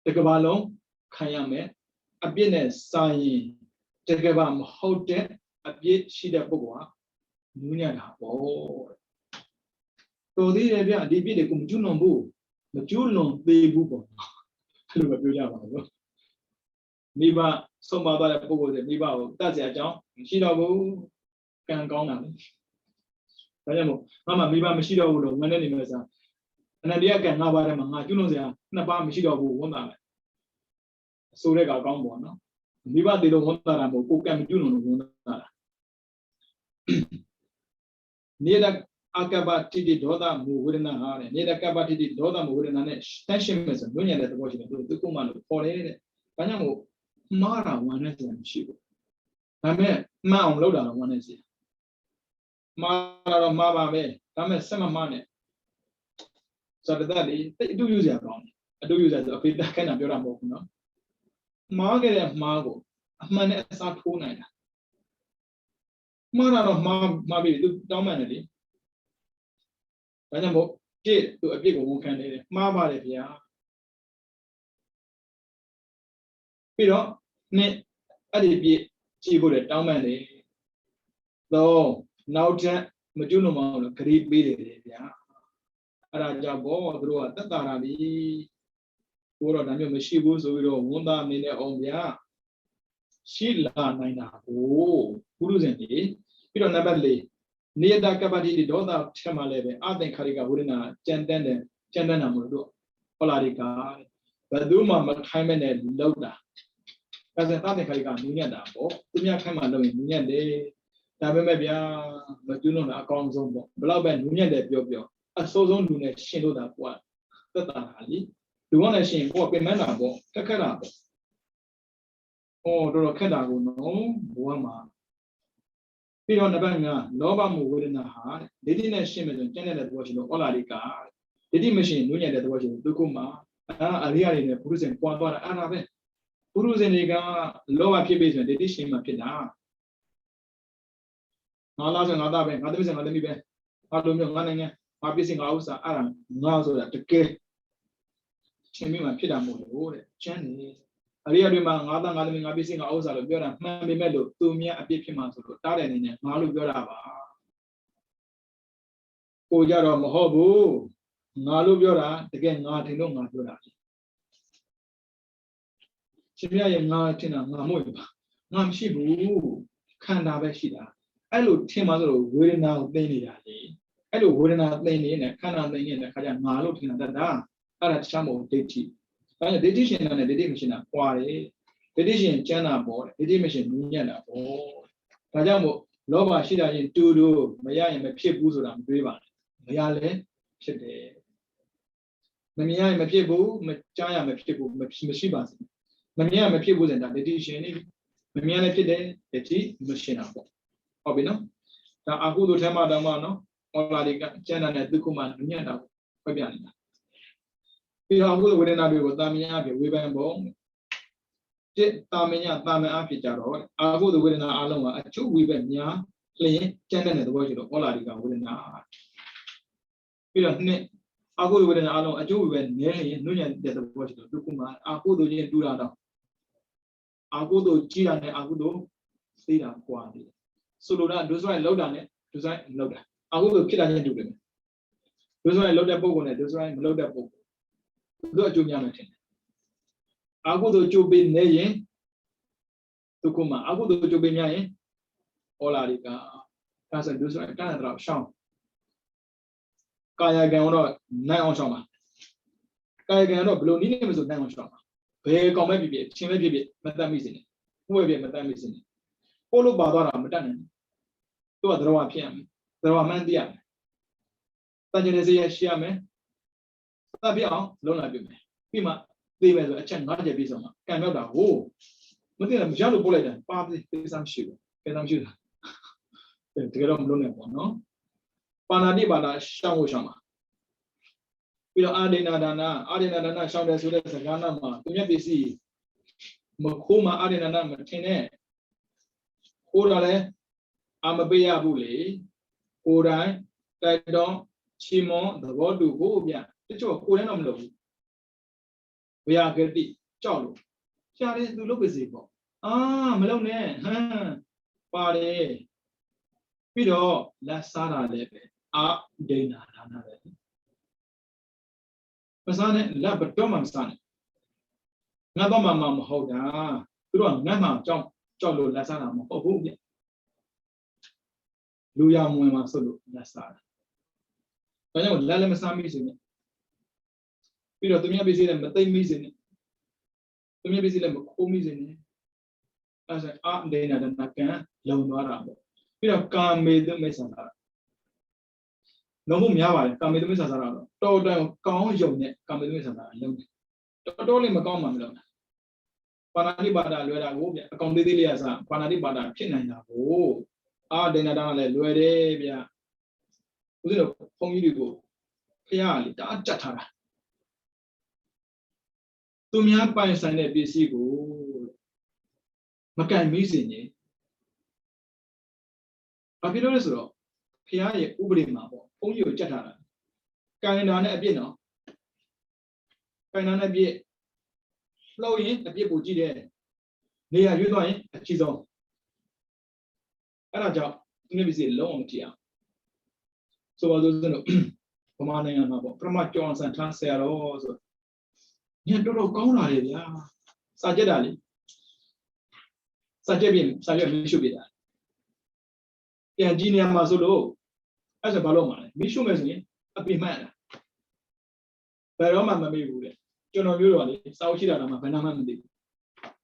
တကဘာလုံးခံရမယ်အပြစ်နဲ့စာရင်တကဘာမဟုတ်တဲ့အပြစ်ရှိတဲ့ပုဂ္ဂိုလ်ဟာနူးညံ့တာပေါ့တော်သေးတယ်ဗျဒီပြစ်တွေကိုမကျွလွန်ဘူးမကျွလွန်သေးဘူးပေါ့အဲ့လိုပဲပြောကြပါဘူးမိဘဆုံးမသွားတဲ့ပုဂ္ဂိုလ်တွေမိဘကိုတတ်เสียအကြောင်းမရှိတော့ဘူးကံကောင်းတာလေဒါကြောင့်မို့ငါမှမိဘမရှိတော့ဘူးလို့ငါနဲ့နေမယ်စားအနန္တရကံ၅ပါးထဲမှာငါကျွလွန်เสีย2ပါးမရှိတော့ဘူးဝန်တာလေဆိုတဲ့ကကောင်းပေါ့နော်မိဘတေလို့ဝန်တာတာမဟုတ်ကိုကံမကျွလွန်လို့ဝန်တာတာနေတဲ့အကပ္ပတိတိဒေါသမူဝေဒနာဟာတဲ့နေတဲ့ကပ္ပတိတိဒေါသမူဝေဒနာနဲ့တန့်ရှင်းမယ်ဆိုညဉ့်ညံတဲ့သဘောရှိတယ်သူကမှလို့ခေါ်တယ်တဲ့ဒါကြောင့်မို့မှားတာဝမ်းနဲ့စရာမရှိဘူးဒါပေမဲ့မှန်အောင်လုပ်တာတော့ဝမ်းနဲ့စရာမှားတော့မှားပါပဲဒါပေမဲ့ဆက်မမှားနဲ့စတတ်လေအတူယူစရာကောင်းတယ်အတူယူစရာဆိုအဖေတက်ခိုင်းတာပြောတာမဟုတ်ဘူးနော်မှားခဲ့တဲ့မှားကိုအမှန်နဲ့အစားထိုးနိုင်တာမှားတာတော့မှားပြီသူတောင်းမှန်တယ်လေဒါကြောင့်မို့ကြည့်သူအပြစ်ကိုဝန်ခံနေတယ်မှားပါတယ်ဗျာပြီးတော့နှစ်အဲ့ဒီပြည့်ကြည့်ဖို့တောင်းမှန်တယ်သုံးနောက်ထပ်မကျွလွန်မအောင်လို့ဂရိပေးတယ်ဗျာအဲ့ဒါကြောင့်ဘောသူတို့ကတက်တာတာပြီဘိုးတော့ဒါမျိုးမရှိဘူးဆိုပြီးတော့ဝန်သားနေနဲ့အောင်ဗျာရှိလာနိုင်တာကိုဘုရုဇဉ်ကြီးပြီးတော့နံပါတ်4နေတကပ္ပတိဒေါသထက်မှလည်းပဲအသင်္ခါရိကဝိရဏကြံတန်းတာမလို့တို့ဟောလာရိကဘယ်သူမှမခိုင်းမဲ့နဲ့လောက်တာဒါဆိုအသင်္ခါရိကနူးညံ့တာပေါ့သူများခိုင်းမှလုပ်ရင်နူးညံ့တယ်ဒါပေမဲ့ဗျာမကျွလွန်တာအကောင်းဆုံးပေါ့ဘလောက်ပဲနူးညံ့တယ်ပြောအဆိုးဆုံးလူနဲ့ရှင်လို့တာကွာသက်တာလीလူကလည်းရှင်ကိုကပြင်မတာပေါ့ခက်တာပေါ့ဟောတော်ခက်တာကိုနော်ဘဝမှာပြီးတော့နံပါတ်5လောဘမှုဝေဒနာဟာဒိဋ္ဌိနဲ့ရှင်းမယ်ဆိုရင်ကျန်တဲ့သဘောရှိလို့ဩလာရိကဒိဋ္ဌိမရှိရင်နုညံ့တဲ့သဘောရှိလို့ဒုက္ခမှာအရိယာတွေနဲ့ပုရုဇဉ်ပွားသွားတာအဲ့ဒါပဲပုရုဇဉ်တွေကလောဘဖြစ်ပြီဆိုရင်ဒိဋ္ဌိရှင်းမှဖြစ်တာငါလားဆိုငါသားပဲငါသမီးဆိုငါသမီးပဲငါလိုမျိုးငါနိုင်ငံငါပစ္စည်းငါဥစ္စာအဲ့ဒါငါဆိုတာတကယ်ရှင်းပြီးမှဖြစ်တာမဟုတ်လို့တဲ့ချမ်းနေအရိယာတွေမှာငါသားငါသမီးငါပစ္စည်းငါဥစ္စာလို့ပြောတာမှန်ပေမဲ့လို့သူများအပြစ်ဖြစ်မှာဆိုလို့တားတဲ့အနေနဲ့ငါလို့ပြောတာပါကိုကြတော့မဟုတ်ဘူးငါလို့ပြောတာတကယ်ငါထင်လို့ငါပြောတာရှင်ပြရဲ့ငါထင်တာငါမို့ပါငါမရှိဘူးခန္ဓာပဲရှိတာအဲ့လိုထင်မှဆိုလို့ဝေဒနာကိုသိနေတာလေအဲ့လိုဝေဒနာသိနေနဲ့ခန္ဓာသိနေတဲ့ခါကျငါလို့ထင်တာဒါအဲ့ဒါတခြားမဟုတ်ဒိဋ္ဌိဒါနဲ့ဒိဋ္ဌိရှင်နဲ့ဒိဋ္ဌိမရှိတာပွားတယ်ဒိဋ္ဌိရှင်ကျမ်းတာပေါ့ဒိဋ္ဌိမရှိနူးညံ့တာပေါ့ဒါကြောင့်မို့ လောဘရှိတာရင်တူတူမရရင်မဖြစ်ဘူးဆိုတာမတွေးပါနဲ့မရလဲဖြစ်တယ်မမြင်ရရင်မဖြစ်ဘူးမကြားရမဖြစ်ဘူးမရှိပါစေမမြင်ရမဖြစ်ဘူးဆိုတာဒိဋ္ဌိရှင်နေမမြင်လည်းဖြစ်တယ်ဒိဋ္ဌိမရှင်တာပေါ့ဟုတ်ပြီနော်ဒါအကုသိုလ်ထဲမှာတော့နော်ဟောလာဒီကကျန်တဲ့ဒုက္ခမှညံ့တာဖွက်ပြနေတာပြီးတော့အကုသိုလ်ဝေဒနာတွေကိုတာမင်အဖြစ်ဝေဖန်ပုံจิตတာမင်တာမင်အဖြစ်ကြတော့အကုသိုလ်ဝေဒနာအလုံးကအကျိုးဝေဖန်များလျင်ကျန်တဲ့သဘောရှိတော့ဟောလာဒီကဝေဒနာပြီးတော့နှစ်အကုသိုလ်ဝေဒနာအလုံးအကျိုးဝေဖန်နည်းလျင်နှုတ်ညံတဲ့သဘောရှိတော့ဒုက္ခမှအကုသိုလ်ချင်းတူတာတော့အကုသိုလ်ကြီးတာနဲ့အကုသိုလ်သိတာကွာတယ်ဆိုလိုတာဒုစရိုက်လောက်တာနဲ့ဒုစရိုက်မလောက်တာအကုသိုလ်ဖြစ်တာချင်းတူတယ်ဒုစရိုက်လောက်တဲ့ပုံနဲ့ဒုစရိုက်မလောက်တဲ့ပုံတို့အကျိုးများမယ်ထင်တယ်အကုသိုလ်ကျိုးပေးနေရင်ဒုက္ခမှအကုသိုလ်ကျိုးပေးများရင်ဟောလာဒီကဒါဆိုဒုစရိုက်တန်းတော့ရှောင်းကာယကံတော့နိုင်အောင်ရှောင်းပါကာယကံတော့ဘယ်လိုနည်းနဲ့မဆိုနိုင်အောင်ရှောင်းပါဘယ်ကောင်ပဲဖြစ်ဖြစ်ချင်းပဲဖြစ်ဖြစ်မတတ်မိစေနဲ့ဥပ္ပဖြစ်မတတ်မိစေနဲ့ကိုလို့ပါသွားတာမတတ်နိုင်ဘူးသူကသရဝဖြစ်ရမယ်သရဝမှန်းသိရမယ်တန်ကျင်တဲ့စေရရှိရမယ်သတ်ပြအောင်လုံးလာပြမယ်ပြီးမှသိမယ်ဆိုအချက်၅ချက်ပြီးဆုံးမှာကံရောက်တာဟိုးမသိလည်းမရလို့ပို့လိုက်တယ်ပါသေးစမ်းရှိတယ်ကဲစမ်းရှိတာတကယ်တော့မလုံးနဲ့ပေါ့နော်ပါဏာတိပါဒရှောင်းဖို့ရှောင်းပါပြီးတော့အာဒိနာဒါနာရှောင်းတယ်ဆိုတဲ့စကားနာမှာသူမြတ်ပစ္စည်းမခိုးမှအာဒိနာဒါမထင်နဲ့ခိုးတာလဲအာမပေးရဘူးလေကိုယ်တိုင်တိုက်တော့ချီမွန်သဘောတူဖို့ဗျတချို့ကိုယ်တိုင်တော့မလုပ်ဘူးဝေယကတိကြောက်လို့ရှားတယ်သူလုပ်ပစ္စည်းပေါ့အာမလုပ်နဲ့ဟမ်ပါတယ်ပြီးတော့လက်စားတာလည်းပဲအာဒိနာဒါနာပဲမစားနဲ့လက်ဘတော့မှမစားနဲ့ငါတော့မှမဟုတ်တာသူတို့ကငတ်မှကြောက်လို့လက်စားတာမဟုတ်ဘူးဗျလူရမဝင်မှာဆိုလို့လက်စားတာဒါကြောင့်လက်လည်းမစားမိစေနဲ့ပြီးတော့သူများပစ္စည်းလည်းမသိမိစေနဲ့သူများပစ္စည်းလည်းမခိုးမိစေနဲ့အဲဒါအာဒိနာဒါနာကံလုံသွားတာပေါ့ပြီးတော့ကာမေတုမိစ္ဆာတာလုံးဝများပါတယ်ကာမေတုမိစ္ဆာတာတော့တော်တော်ကောင်းယုံနဲ့ကာမေတုမိစ္ဆာတာလုံးတယ်တော်တော်လေးမကောင်းမှမလုပ်တာပါဏာတိပါဒလွယ်တာကိုဗျအကောင်သေးသေးလေးရစားပါဏာတိပါဒဖြစ်နိုင်တာကိုအာဒိနာဒါနာလည်းလွယ်တယ်ဗျဦးဇင်းတို့ဘုန်းကြီးတွေကိုဖျားလေတအားကြက်ထားတာသူများပိုင်ဆိုင်တဲ့ပစ္စည်းကိုမကင်မိစေနဲ့ဘာဖြစ်လို့လဲဆိုတော့ဖျားရဲ့ဥပဒေမှာပေါ့ဘုန်းကြီးကိုကြက်ထားတာကင်နာနဲ့အပြစ်နော်ကင်နာနဲ့အပြစ်လှုပ်ရင်အပြစ်ပူကြည့်တယ်နေရာရွေးသွားရင်အချီဆုံးအဲ့ဒါကြောင့်သူများပစ္စည်းလုံးအောင်မကြည့်အောင်ဆိုပါစို့ကျွန်တော်ဗမာနိုင်ငံမှာပေါ့ပထမကျောင်းဆန်ထမ်းဆရာတော်ဆိုညတော်တော်ကောင်းလာတယ်ဗျာစာကြက်တာလေစာကြက်ပြင်စာကြက်မရှိပြတာပြန်ကြည့်နေမှာဆိုလို့အဲ့ဒါဘာလို့မှလဲမရှိမယ်ဆိုရင်အပြင်မှန်တာဘယ်တော့မှမမေ့ဘူးလေကျွန်တော်မျိုးတော့လေစာအုပ်ရှိတာတော့မှဘယ်နှမှမသိဘူး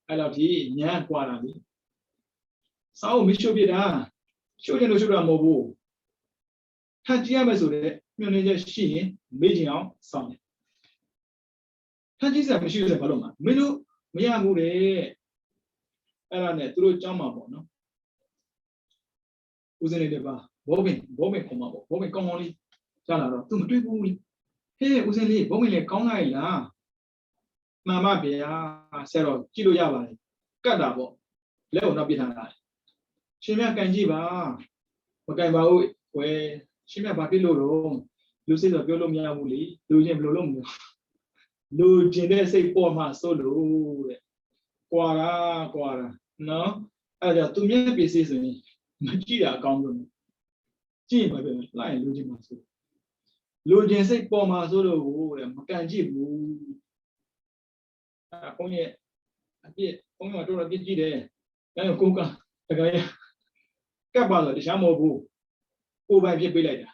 အဲ့တော့ဒီညံ့ကွာတာလေစာအုပ်မရှိပြတာရှိုးချင်လို့ရှိတာမဟုတ်ဘူးထပ်ကြည့်ရမယ်ဆိုတော့ညွှန်နေချက်ရှိရင်မေ့ချင်အောင်စောင့်တယ်ထပ်ကြည့်စရာမရှိဘူးဆိုဘာလို့မှမင်းတို့မရဘူးလေအဲ့ဒါနဲ့သူတို့ကြောင်းမှာပေါ့နော်ဦးစင်းလေးပါဘောပင်ခေါ်မှာပေါ့ဘောပင်ကောင်းကောင်းလေးကြားလာတော့သူမတွေ့ဘူးလေဟေးဦးစင်းလေးဘောပင်လေးကောင်းလိုက်လားမှန်ပါဗျာဆရာတော်ကြည့်လို့ရပါတယ်ကတ်တာပေါ့လက်ကိုနောက်ပြထားတာရှင်မြတ်ကန်ကြည့်ပါမကန်ပါဘူးဝယ်ရှင်မြတ်ဘာဖြစ်လို့တော့လူစိတ်ဆိုပြောလို့မရဘူးလေလူချင်းဘယ်လိုလုပ်မလဲလူချင်းတဲ့စိတ်ပေါ်မှာစိုးလို့တဲ့ကွာတာနော်အဲ့ဒါသူမြတ်ပစ္စည်းဆိုရင်မကြည့်တာအကောင်းဆုံးကြည့်ပါပဲလိုက်ရင်လူချင်းမှာစိုးလူချင်းစိတ်ပေါ်မှာစိုးလို့တဲ့မကန်ကြည့်ဘူးဘုန်းကြီးအပြည့်ဘုန်းကြီးကတော့တော်တော်ကြည့်တယ်ဒါကြောင့်ကိုကတကယ်ကပ်ပါတော့တရားမဟုတ်ဘူးကိုယ်ပိုင်ဖြစ်ပေးလိုက်တာ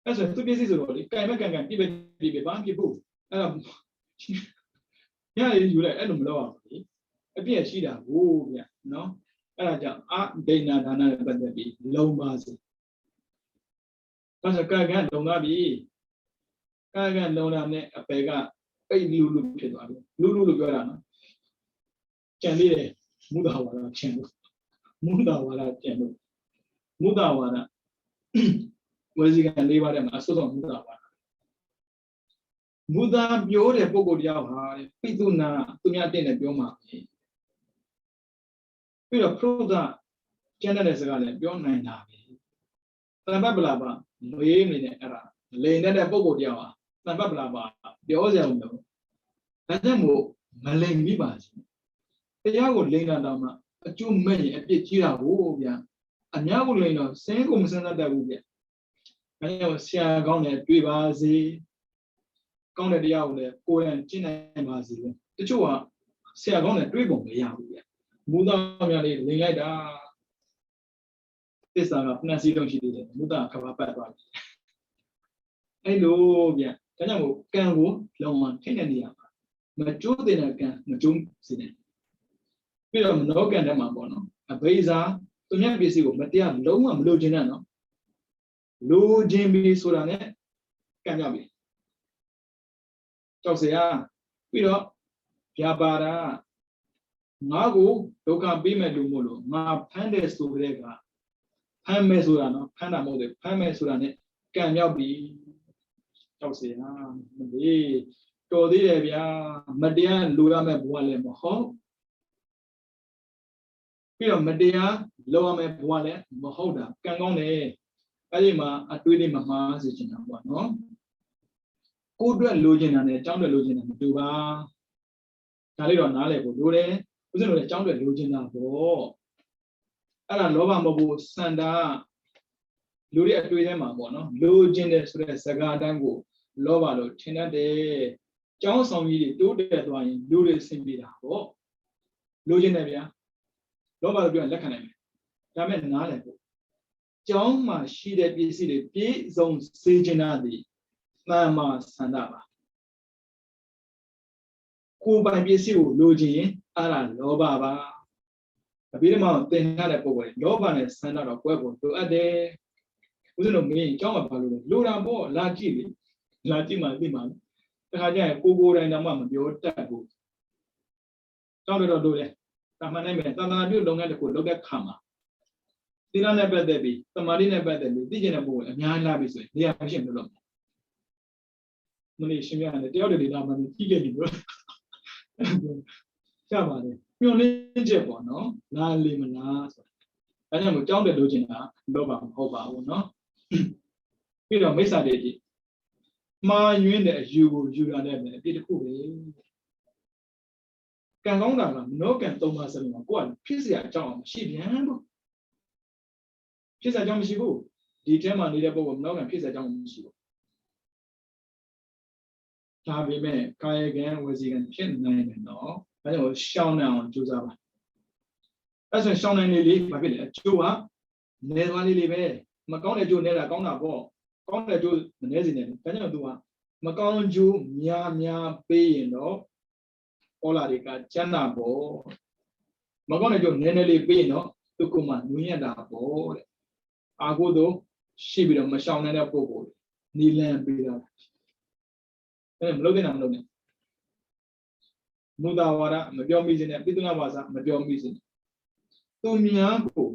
အဲ့ဆိုသူပစ္စည်းဆိုတော့လေကံမဲ့ကံပြည့်ပဲဘာဖြစ်ဘူးအဲ့တော့ညနေယူလိုက်အဲ့လိုမလုပ်အောင်လေအပြည့်ရှိတာဟိုးဗျနော် အဲ့ဒါကြောင့်ဒိဏဒါနနဲ့ပတ်သက်ပြီးလုံပါစေဒါဆိုကာကံလုံသွားပြီကာကံလုံတာနဲ့အပေကပိတ်လူဖြစ်သွားပြီလူလို့ပြောတာနော်ကြံသေးတယ်မုဒ္ဒဝါဒကျန်လို့မုဒ္ဒဝါဒကျန်လို့မုဒ္ဒဝါဒဝစီကံ၄ပါးထဲမှာအစိုးဆုံးမုဒ္ဒဝါဒမုဒ္ဒပြောတဲ့ပုဂ္ဂိုလ်တယောက်ဟာပိသုနာသူများတင်တယ်ပြောမှာပြီးတော့ပရုဒ္ဓကျန်တဲ့စကားလည်းပြောနိုင်တာပဲတဏ္ဍပလာပလွေးနေတဲ့အဲ့ဒါလိန်တဲ့ပုဂ္ဂိုလ်တယောက်ဟာတဏ္ဍပလာပပြောစရာမလိုဒါကြောင့်မို့မလိန်မိပါစေတရားကိုလိန်တာတော့မှအကျိုးမဲ့ရင်အပြစ်ကြီးတာကိုဗျာအများကိုလိန်တော့စင်းကိုမစမ်းတတ်ဘူးဗျာအဲကြောင့်ဆရာကောင်းတယ်တွေ့ပါစေကောင်းတဲ့တရားကိုလည်းကိုယ်တိုင်ကျင့်နိုင်ပါစေတချို့ကဆရာကောင်းတယ်တွေ့ပုံမရဘူးဗျာမူသားများလေးလိန်လိုက်တာသစ္စာကဖဏစီလုံးရှိသေးတယ်မူသားကဘာပတ်သွားပြီအဲ့လိုဗျာဒါကြောင့်မို့ကံကိုလုံအောင်ထိတဲ့နေရာမှာမကျိုးတဲ့ကံမကျိုးစေတယ်ပြီးတော့မနောကံထဲမှာပေါ့နော်အဘိဇာသူများပစ္စည်းကိုမတရားလုံးဝမလိုချင်တဲ့နော်လိုချင်ပြီဆိုတာနဲ့ကံကြပြီကြောက်စရာပြီးတော့ဗျာပါဒငါကိုဒုက္ခပေးမဲ့လူမို့လို့ငါဖမ်းတယ်ဆိုကြတဲ့ကဖမ်းမယ်ဆိုတာနော်ဖမ်းတာမဟုတ်ဘူးဖမ်းမယ်ဆိုတာနဲ့ကံမြောက်ပြီကြောက်စရာမလေးတော်သေးတယ်ဗျာမတရားလိုရမဲ့ဘဝလည်းမဟုတ်ပြီးတော့မတရားလိုရမဲ့ဘဝလည်းမဟုတ်တာကံကောင်းတယ်အဲ့ဒီမှာအတွေးလေးမမှားစေချင်တာပေါ့နော်ကိုယ်အတွက်လိုချင်တာနဲ့အကြောင်းအတွက်လိုချင်တာမတူပါဒါလေးတော့နားလည်ဖို့လိုတယ်ဦးဇင်းတို့လည်းအကြောင်းအတွက်လိုချင်တာပေါ့အဲ့ဒါလောဘမဟုတ်ဘူးစန္ဒာလူတွေအတွေ့ထဲမှာပေါ့နော်လိုချင်တယ်ဆိုတဲ့စကားတန်းကိုလောဘလို့ထင်တတ်တယ်ကျောင်းဆောင်ကြီးတွေတိုးတက်သွားရင်လူတွေဆင်ပြေတာပေါ့လိုချင်တယ်ဗျာလောဘလို့ပြောရင်လက်ခံနိုင်မယ်ဒါမဲ့နားလည်ဖို့ကျောင်းမှာရှိတဲ့ပစ္စည်းတွေပြည့်စုံစေချင်တာဒီမှန်မှဆန္ဒပါကိုယ်ပိုင်ပစ္စည်းကိုလိုချင်ရင်အဲ့ဒါလောဘပါအပြီးတော့သင်ရတဲ့ပုံပေါ်လောဘနဲ့ဆန္ဒတော့ကွဲပေါ်လိုအပ်တယ်ဦးဇင်းတို့မင်းကျောင်းမှာဘာလို့လဲလိုတာပေါ့လာကြည့်လေလာကြည့်မှသိမှာတခါကျရင်ကိုယ်တိုင်တောင်မှမပြောတတ်ဘူးကျောင်းတော့လိုတယ်တာမှန်နိုင်မယ်သာသနာပြုလုပ်ငန်းတစ်ခုလုပ်တဲ့ခါမှာသီလနဲ့ပတ်သက်ပြီးသမာဓိနဲ့ပတ်သက်ပြီးသိကျင်တဲ့ပုံပေါ်အများကြီးလာပြီဆိုရင်နေရာမရှိမလို့မလို့ရှင်ပြတယ်တယောက်တည်းဒါမှမကြီးခဲ့ပြီလို့ရပါတယ်ညွန်လင်းချက်ပေါ့နော်လာလေမလားဆိုတာဒါကြောင့်မို့ကြောင်းတယ်လို့ချင်တာလောဘမဟုတ်ပါဘူးနော်ပြီးတော့မိစ္ဆာဒိဋ္ဌိမှားယွင်းတဲ့အယူကိုယူတာနဲ့ပဲအပြစ်တစ်ခုပဲကံကောင်းတာကမနောကံ၃ပါးစလုံးကကိုယ်ကဖြစ်เสียအကြောင်းမရှိပြန်ဘူးဖြစ်เสียအကြောင်းမရှိဘူးဒီထဲမှာနေတဲ့ပုဂ္ဂိုလ်မနောကံဖြစ်เสียအကြောင်းမရှိဘူးဒါပေမဲ့ကာယကံဝစီကံဖြစ်နိုင်တယ်နော်ဒါကြောင့်ရှောင်းနိုင်အောင်ကြိုးစားပါအဲ့ဆိုရှောင်းနိုင်လေဘာဖြစ်လဲအကျိုးကနေသွားလေးပဲမကောင်းတဲ့အကျိုးနေတာကောင်းတာပေါ့ကောင်းတဲ့အကျိုးမနေစေနဲ့ဒါကြောင့်သူကမကောင်းကျိုးများပေးရင်တော့ဟောလာတွေကကျမ်းတာပေါ့မကောင်းတဲ့အကျိုးနည်းနည်းလေးပေးရင်တော့သူကမှနွေးရတာပေါ့တဲ့အာဟုတို့ရှိပြီးတော့မရှောင်နိုင်တဲ့ပုဂ္ဂိုလ်နီလန်ပေးတာအဲ့မလုပ်တဲ့နာမလုပ်နဲ့မူတာဝါဒမပြောမိစေနဲ့ပိဿနာဝါစာမပြောမိစေနဲ့သူများကို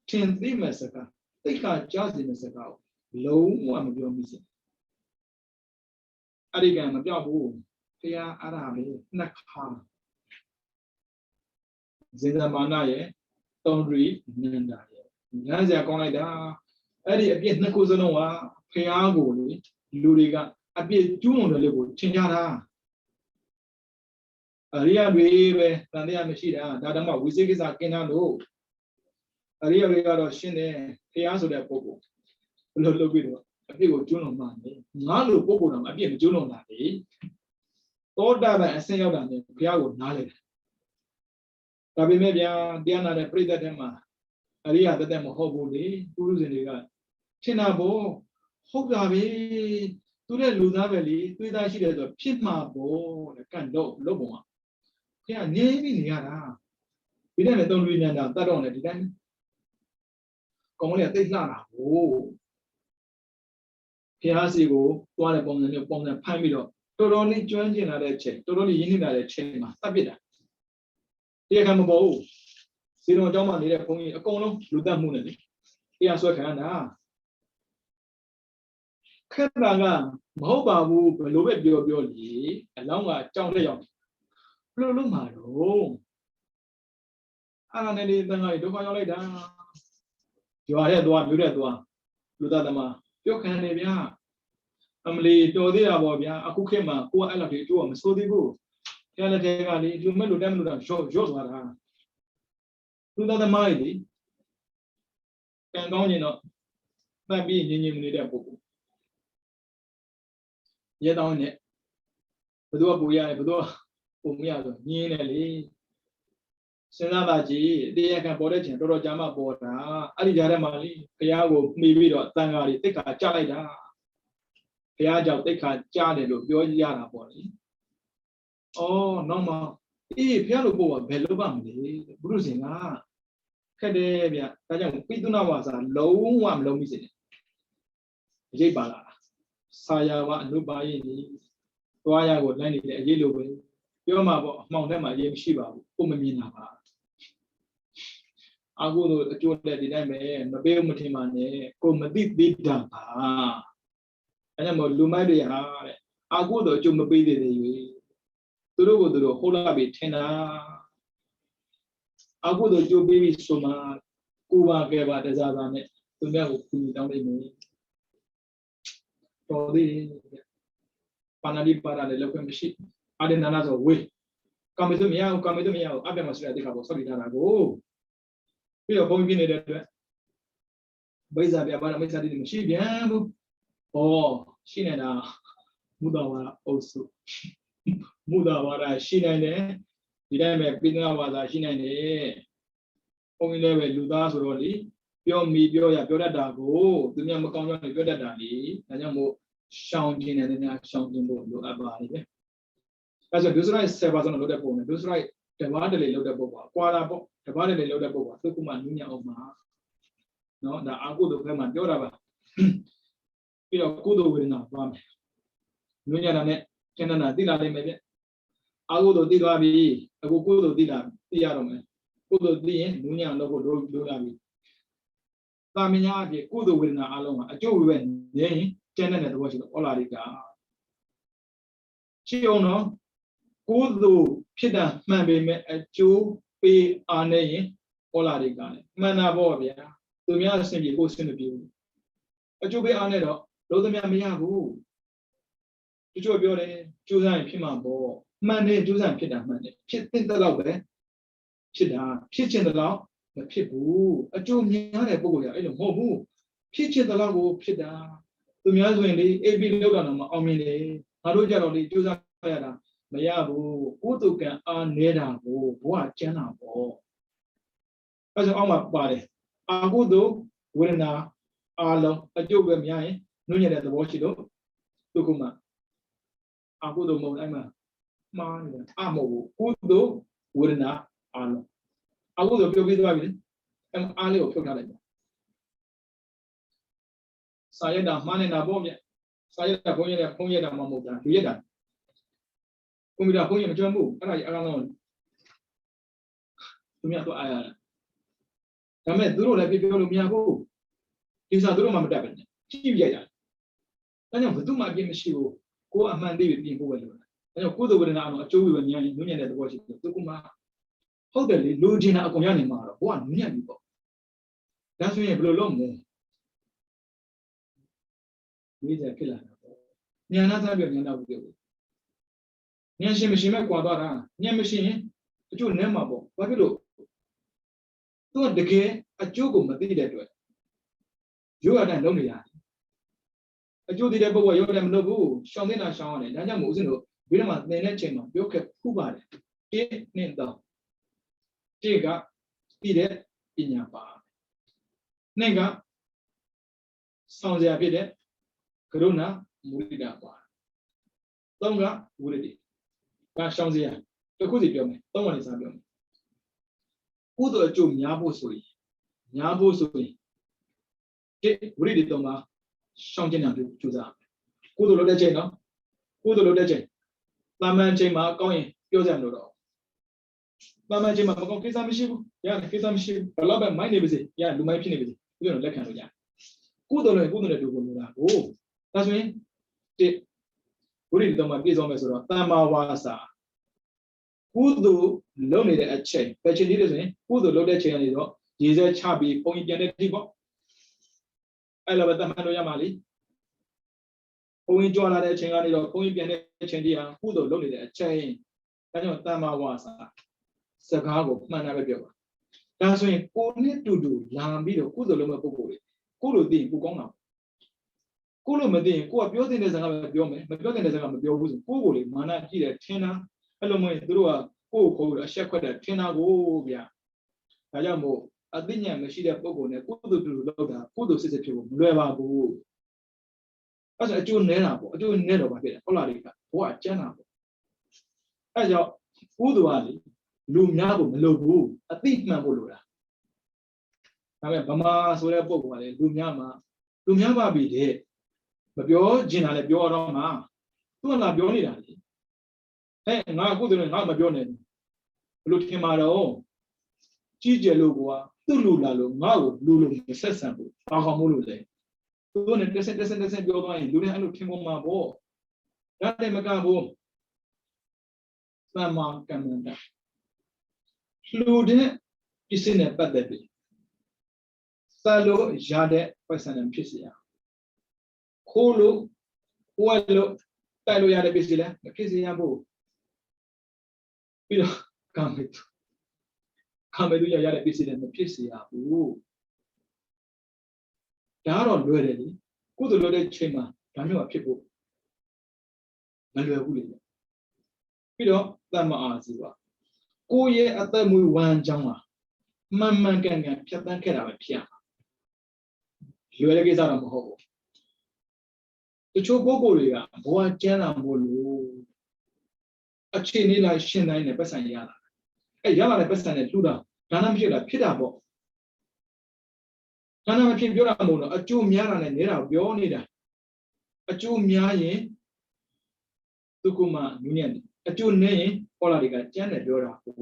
ထင်သိမဲ့စကားသိက္ခာကြားစေမဲ့စကားကိုလုံးဝမပြောမိစေအဲ့ဒီကံမပြောက်ဘူးတရားအားရပဲနှစ်ခါဇင်ဇမာနရဲ့တုံရီနန္ဒာရဲ့ညစရာကောင်းလိုက်တာအဲ့ဒီအပြစ်နှစ်ခုစလုံးကဖျားကိုလေလူတွေကအပြစ်ကျူးလွန်တယ်လို့ကိုထင်ကြတာအရိယတွေပဲတန်တရားမရှိတာဒါဓမ္မဝိသေကိစ္စကင်းတာလို့အရိယတွေကတော့ရှင်းတယ်ဖျားဆိုတဲ့ပုဂ္ဂိုလ်ဘယ်လိုလုပ်ပြီးတော့အပြစ်ကိုကျူးလွန်မှလဲငါလိုပုဂ္ဂိုလ်တော့အပြစ်မကျူးလွန်တာလေသောတာပန်အဆင့်ရောက်တာနဲ့ဘုရားကိုနားလေတယ်ဒါပေမဲ့ဗျာတရားနာတဲ့ပြိဿတ်ထဲမှာအရိယတသက်မဟုတ်ဘူးလေပုရုဇဉ်တွေကထင်တာပေါ့ဟုတ်တာပဲသူတဲ့လူသားပဲလေသွေးသားရှိတယ်ဆိုဖြစ်မှာပေါ့တဲ့ကန့်တော့လုပ်ပုံကဘုရားနေပြီးနေရတာ ဒီတိုင်းနဲ့သုံးလူညာတတ်တော့တယ်ဒီတိုင်းကောင်းလေးကတိတ်လှတာဟိုဖျားစီကိုသွားတဲ့ပုံစံမျိုးပုံစံဖမ်းပြီးတော့တော်တော်လေးကျွမ်းကျင်လာတဲ့ချိန်တော်တော်လေးရင်းနှီးလာတဲ့ချိန်မှာတတ်ပြစ်တာတရားခံမပေါ်ဘူးစီတော်အကြောင်းမှနေတဲ့ဘုန်းကြီးအကုန်လုံးလူတတ်မှုနဲ့လေတရားဆွဲခံရတာခက်တာကမဟုတ်ပါဘူးဘယ်လိုပဲပြောလေအလောင်းကကြောင်လက်ရောက်ဘယ်လိုလုပ်မှာတော့အားနဲ့ဒီတန်ခါးဒုက္ခရောက်လိုက်တာရွာတဲ့သွားမြို့တဲ့သွားလူသားသမားပြောခံနေဗျာအမလီတော်သေးတာပေါ့ဗျာအခုခေတ်မှာကိုကအဲ့လောက်ဒီအကျိုးကမစိုးသေးဘူးဖျားလက်ထဲကလေလူမဲ့လူတက်မဲ့လူတော့ရော့သွားတာလူသားသမားကြီးကံကောင်းရင်တော့တတ်ပြီးငြင်းငြင်းမနေတဲ့ပုဂ္ဂိုလ်ရဲတောင်းနဲ့ဘယ်သူကပူရတယ်ဘယ်သူကပူမရဆိုညင်းတယ်လေစဉ်းစားပါကြည့်တရားခံပေါ်တဲ့ချိန်တော်တော်ကြာမှပေါ်တာအဲ့ဒီကြားထဲမှာလေဘုရားကိုမှီပြီးတော့တန်ခါးတွေတိတ်ခါကြလိုက်တာဘုရားကြောင့်တိတ်ခါကြားတယ်လို့ပြောရတာပေါ့လေ။အော်နောက်မှအေးဘုရားလိုပို့ကဘယ်လိုပါမလဲဘုရုရှင်ကခက်တယ်ဗျ။ဒါကြောင့်ပိသုနာဝါစာလုံးဝမလုံးမိစေနဲ့။အရေးပါလား။ဆာယာဝအနုပါယိနီသွားရကိုလိုက်နေတဲ့အရေးလိုပဲပြောမှာပေါ့အမှောင်ထဲမှာအရေးမရှိပါဘူး။ကိုမမြင်တာပါ။အခုတို့အကျိုးလက်ဒီတိုင်းပဲမပေးမထင်ပါနဲ့ကိုမသိသေးတာပါအဲ့ဒါမို့လူမိုက်တွေဟာတဲ့အခုတော့အကျိုးမပေးသေးသေးဘူးသူတို့ကိုသူတို့ဟုတ်လာပြီထင်တာအခုတော့အကျိုးပေးပြီဆိုမှကိုပါကဲပါတစားစားနဲ့သူများကိုကူတောင်းနေမယ်တော်သေးပါဏာတိပါရလည်းလောက်ခွင့်မရှိအာဒနာနာဆိုဝေးကံမစုမရဘူးကံမစုမရဘူးအပြတ်မရှိတဲ့တိခါပေါ်ဆောက်တည်ထားတာကိုပြီးတော့ဘုံပြနေတဲ့အတွက်ဘိဇာပြပါရမိစ္ဆာတိမရှိပြန်ဘူးဟောရှိနေတာမူတော်ဝါဒအုပ်စုမူတော်ဝါဒရှိနိုင်တယ်ဒီတိုင်းပဲပိဋကဝါဒရှိနိုင်တယ်ဘုံကြီးလည်းပဲလူသားဆိုတော့လေပြောမိပြောရပြောတတ်တာကိုသူများမကောင်းကြောင်းပြောတတ်တာလေဒါကြောင့်မို့ရှောင်ကျင်တယ်များရှောင်ကျင်ဖို့လိုအပ်ပါလိမ့်မယ်အဲဆိုဒုစရိုက်7%လောက်တဲ့ပုံနဲ့ဒုစရိုက်တဘာတလေလောက်တဲ့ပုံပါကွာလာပေါ့တဘာတလေလောက်တဲ့ပုံပါသူကမှနူးညံ့အောင်မှာနော်ဒါအာကုသိုလ်ဘက်မှာပြောတာပါပြီးတော့ကုသိုလ်ဝေဒနာပါမယ်နူးညံ့တာနဲ့ကျန်တာသိလာနိုင်မယ်ဗျအာကုသိုလ်သိသွားပြီအခုကုသိုလ်သိလာသိရတော့မယ်ကုသိုလ်သိရင်နူးညံ့လို့ကိုလိုလာပြီတာမညာအဖြစ်ကုသိုလ်ဝေဒနာအလုံးကအကျိုးပဲနေရင်ကျန်တဲ့သဘောရှိတော့ဩလာရိကရှိအောင်နော်ကုသိုလ်ဖြစ်တာမှန်ပေမဲ့အကျိုးပေးအားနေရင်ဩလာရိကနဲ့မှန်တာပေါ့ဗျာသူများအဆင်ပြေကိုယ်ဆင်မပြေဘူးအကျိုးပေးအားနေတော့လုံးသမျှမရဘူးတချို့ပြောတယ်ကျိုးစားရင်ဖြစ်မှာပေါ့မှန်တယ်ကျိုးစားဖြစ်တာမှန်တယ်ဖြစ်တဲ့လောက်ပဲဖြစ်တာဖြစ်ခြင်းတဲ့လောက်မဖြစ်ဘူးအကျိုးများတဲ့ပုဂ္ဂိုလ်ကအဲ့လိုမဟုတ်ဘူးဖြစ်ခြင်းတဲ့လောက်ကိုဖြစ်တာသူများဆိုရင်လေ AB လောက်တာတော့မအောင်မြင်တယ်ငါတို့ကြတော့လေကျိုးစားရတာမရဘူးကုသိုလ်ကံအားနေတာကိုဘဝကျမ်းတာပေါ့အဲဆိုအောက်မှာပါတယ်အာကုသိုလ်ဝေဒနာအားလုံးအကျိုးပဲများရင်နှုတ်ညတဲ့သဘောရှိလို့သူကမှအာကုသိုလ်မဟုတ်အဲ့မှာမှားနေတာအမဟုတ်ဘူးကုသိုလ်ဝေဒနာအားလုံးအာကုသိုလ်ပြောပြသွားပြီလေအဲ့အားလေးကိုဖြုတ်ထားလိုက်ပါစာရတာမှားနေတာပေါ့ဗျစာရတာဘုန်းကြီးနဲ့ဘုန်းကြီးတာမှမဟုတ်တာလူရတာကွန်ပျူတာဘုန်းကြီးမကျွမ်းဘူးအဲ့ဒါကြီးအကောင်ကောင်သူများတော့အားရတယ်ဒါမဲ့သူတို့လည်းပြောလို့မရဘူးဒီစားသူတို့မှမတတ်ပဲကြည့်ပြရတာဒါကြောင့်ဘယ်သူမှအပြည့်မရှိဘူးကိုယ်အမှန်သိပြီးပြင်ဖို့ပဲလို့ဒါကြောင့်ကုသိုလ်ဝေဒနာအောင်အကျိုးပဲမြန်ရင်နုညံ့တဲ့သဘောရှိတယ်သူကမှဟုတ်တယ်လေလူချင်းတာအကုန်ရနေမှာတော့ဘဝနုညံ့ပြီပေါ့ဒါဆိုရင်ဘယ်လိုလုပ်မလဲဒီစက်ဖြစ်လာတာပေါ့ဉာဏ်နဲ့ဆက်ပြီးဉာဏ်တော့ပြောဉာဏ်ရှင်မရှိမဲ့ကွာသွားတာဉာဏ်မရှိရင်အကျိုးနည်းမှာပေါ့ဘာဖြစ်လို့သူကတကယ်အကျိုးကိုမသိတဲ့အတွက်ရိုးရတဲ့လုံးနေရတယ်အကျိုးသိတဲ့ပုဂ္ဂိုလ်ရိုးတယ်မလုပ်ဘူးရှောင်နေတာရှောင်ရတယ်ဒါကြောင့်မို့ဦးဇင်းတို့ဘယ်တော့မှသင်တဲ့ချိန်မှာပြောခဲ့ခုပါတယ်1 2 3တိကသိတဲ့ပညာပါနှစ်ကဆောင်စရာဖြစ်တဲ့ကရုဏာမုဒိတာပါသုံးကဝိရဒိဒါရှောင်စရာတစ်ခုစီပြောမယ်သုံးဝင်စာပြောမယ် ကုသိုလ်အကျိုးများဖို့ဆိုရင်ဒီဝိရိယတော်မှာရှောင်ကျဉ်တာကြိုးစားကုသိုလ်လုပ်တဲ့ချိန်နော်ကုသိုလ်လုပ်တဲ့ချိန်တာမန်ချိန်မှာကောင်းရင်ပြောကြမလို့တော့တာမန်ချိန်မှာမကောင်းကိစ္စမရှိဘူးရတယ်ကိစ္စမရှိဘူးဘလောက်ပဲမိုက်နေပါစေရလူမိုက်ဖြစ်နေပါစေဒီလိုလက်ခံလို့ရတယ်ကုသိုလ်နဲ့တူကုန်လို့လားဟိုဒါဆိုရင်ဒီဝိရိယတော်မှာပြည့်စုံမယ်ဆိုတော့တမ္မာဝါစာကုသိုလ်လုပ်နေတဲ့အချိန်ပဲချိန်လေးတွေဆိုရင်ကုသိုလ်လုပ်တဲ့ချိန်ကနေတော့ရေစဲချပြီးပုံရင်ပြန်တဲ့ဒီပေါ့အဲ့လိုပဲတမန်လို့ရမှာလေဘုံရင်ကြွလာတဲ့အချိန်ကနေတော့ဘုံရင်ပြန်တဲ့အချိန်တည်းဟာကုသိုလ်လုပ်နေတဲ့အချိန်ဒါကြောင့်တမ္မာဝါစာစကားကိုမှန်တာပဲပြောပါဒါဆိုရင်ကိုနဲ့တူလာပြီးတော့ကုသိုလ်လုပ်မဲ့ပုဂ္ဂိုလ်တွေကိုလိုသိရင်ကိုကောင်းတာကိုလိုမသိရင်ကိုကပြောတဲ့စကားပဲပြောမယ်မပြောတဲ့စကားမပြောဘူးဆိုကိုလေမာနကြည့်တယ်ထင်တာအဲ့လိုမျိုးသူတို့ကကိုကိုခေါ်ပြီးအရှက်ခွက်တယ်ထင်တာကိုဗျာဒါကြောင့်မို့အသိဉာဏ်မရှိတဲ့ပုဂ္ဂိုလ်နဲ့ကုသိုလ်တူလုပ်တာကုသိုလ်စစ်စစ်ဖြစ်ဖို့မလွယ်ပါဘူးအဲ့ဒါအကျိုးနည်းတာပေါ့အကျိုးနည်းတော့ပါဖြစ်တယ်ဟုတ်လားလေကဘဝကျမ်းတာပေါ့အဲ့ကြောင့်ကုသိုလ်ကလေလူများကိုမလုပ်ဘူးအသိမှန်ဖို့လိုတာဒါပေမဲ့ဗမာဆိုတဲ့ပုဂ္ဂိုလ်ကလေလူများပါပြီတဲ့မပြောကျင်တာလည်းပြောတော့မှသူကလာပြောနေတာလေဟဲ့ငါကုသိုလ်နဲ့ငါမပြောနဲ့ဘလို့ထင်မှာတော့ကြီးကျယ်လို့ကွာသူ့လူလာလို့ငါ့ကိုလူလို့ဆက်ဆံဖို့ဘာကောင်းမို့လို့လဲသူတို့နဲ့တက်ဆက်ပြောသွားရင်လူတွေအဲ့လိုထင်ပေါ်မှာပေါ့ဒါတည်းမကဘူးသမ္မာကမ္မန္တလူတဲ့ပစ္စည်းနဲ့ပတ်သက်ပြီးသလို့ရတဲ့ပတ်စံနဲ့ဖြစ်စီရခိုးလို့ဝဲလို့တိုက်လို့ရတဲ့ပစ္စည်းလဲမဖြစ်စီရဘူးပြီးတော့ကာမေတုရတဲ့ပစ္စည်းလည်းမဖြစ်စေရဘူးဒါတော့လွယ်တယ်လေကုသိုလ်လုပ်တဲ့ချိန်မှာဒါမျိုးကဖြစ်ဖို့မလွယ်ဘူးလေပြီးတော့တမ္မာအာဇီဝကိုယ့်ရဲ့အသက်မွေးဝမ်းကြောင်းမှာမှန်ကန်ဖြတ်သန်းခဲ့တာပဲဖြစ်ရမှာလွယ်တဲ့ကိစ္စတော့မဟုတ်ဘူးတချို့ပုဂ္ဂိုလ်တွေကဘဝကျမ်းသာမို့လို့အခြေအနေလိုက်ရှင်းတိုင်းနဲ့ပတ်စံရလာအဲ့ရလာတဲ့ပတ်စံနဲ့လှူတာဒါနမဖြစ်တာဖြစ်တာပေါ့ဒါနမဖြစ်ပြောတာမဟုတ်တော့အကျိုးများတာနဲ့နေတာပြောနေတာအကျိုးများရင်သူကမှနူးညံ့တယ်အကျိုးနည်းရင်ဟောလာတွေကကျမ်းတယ်ပြောတာဟို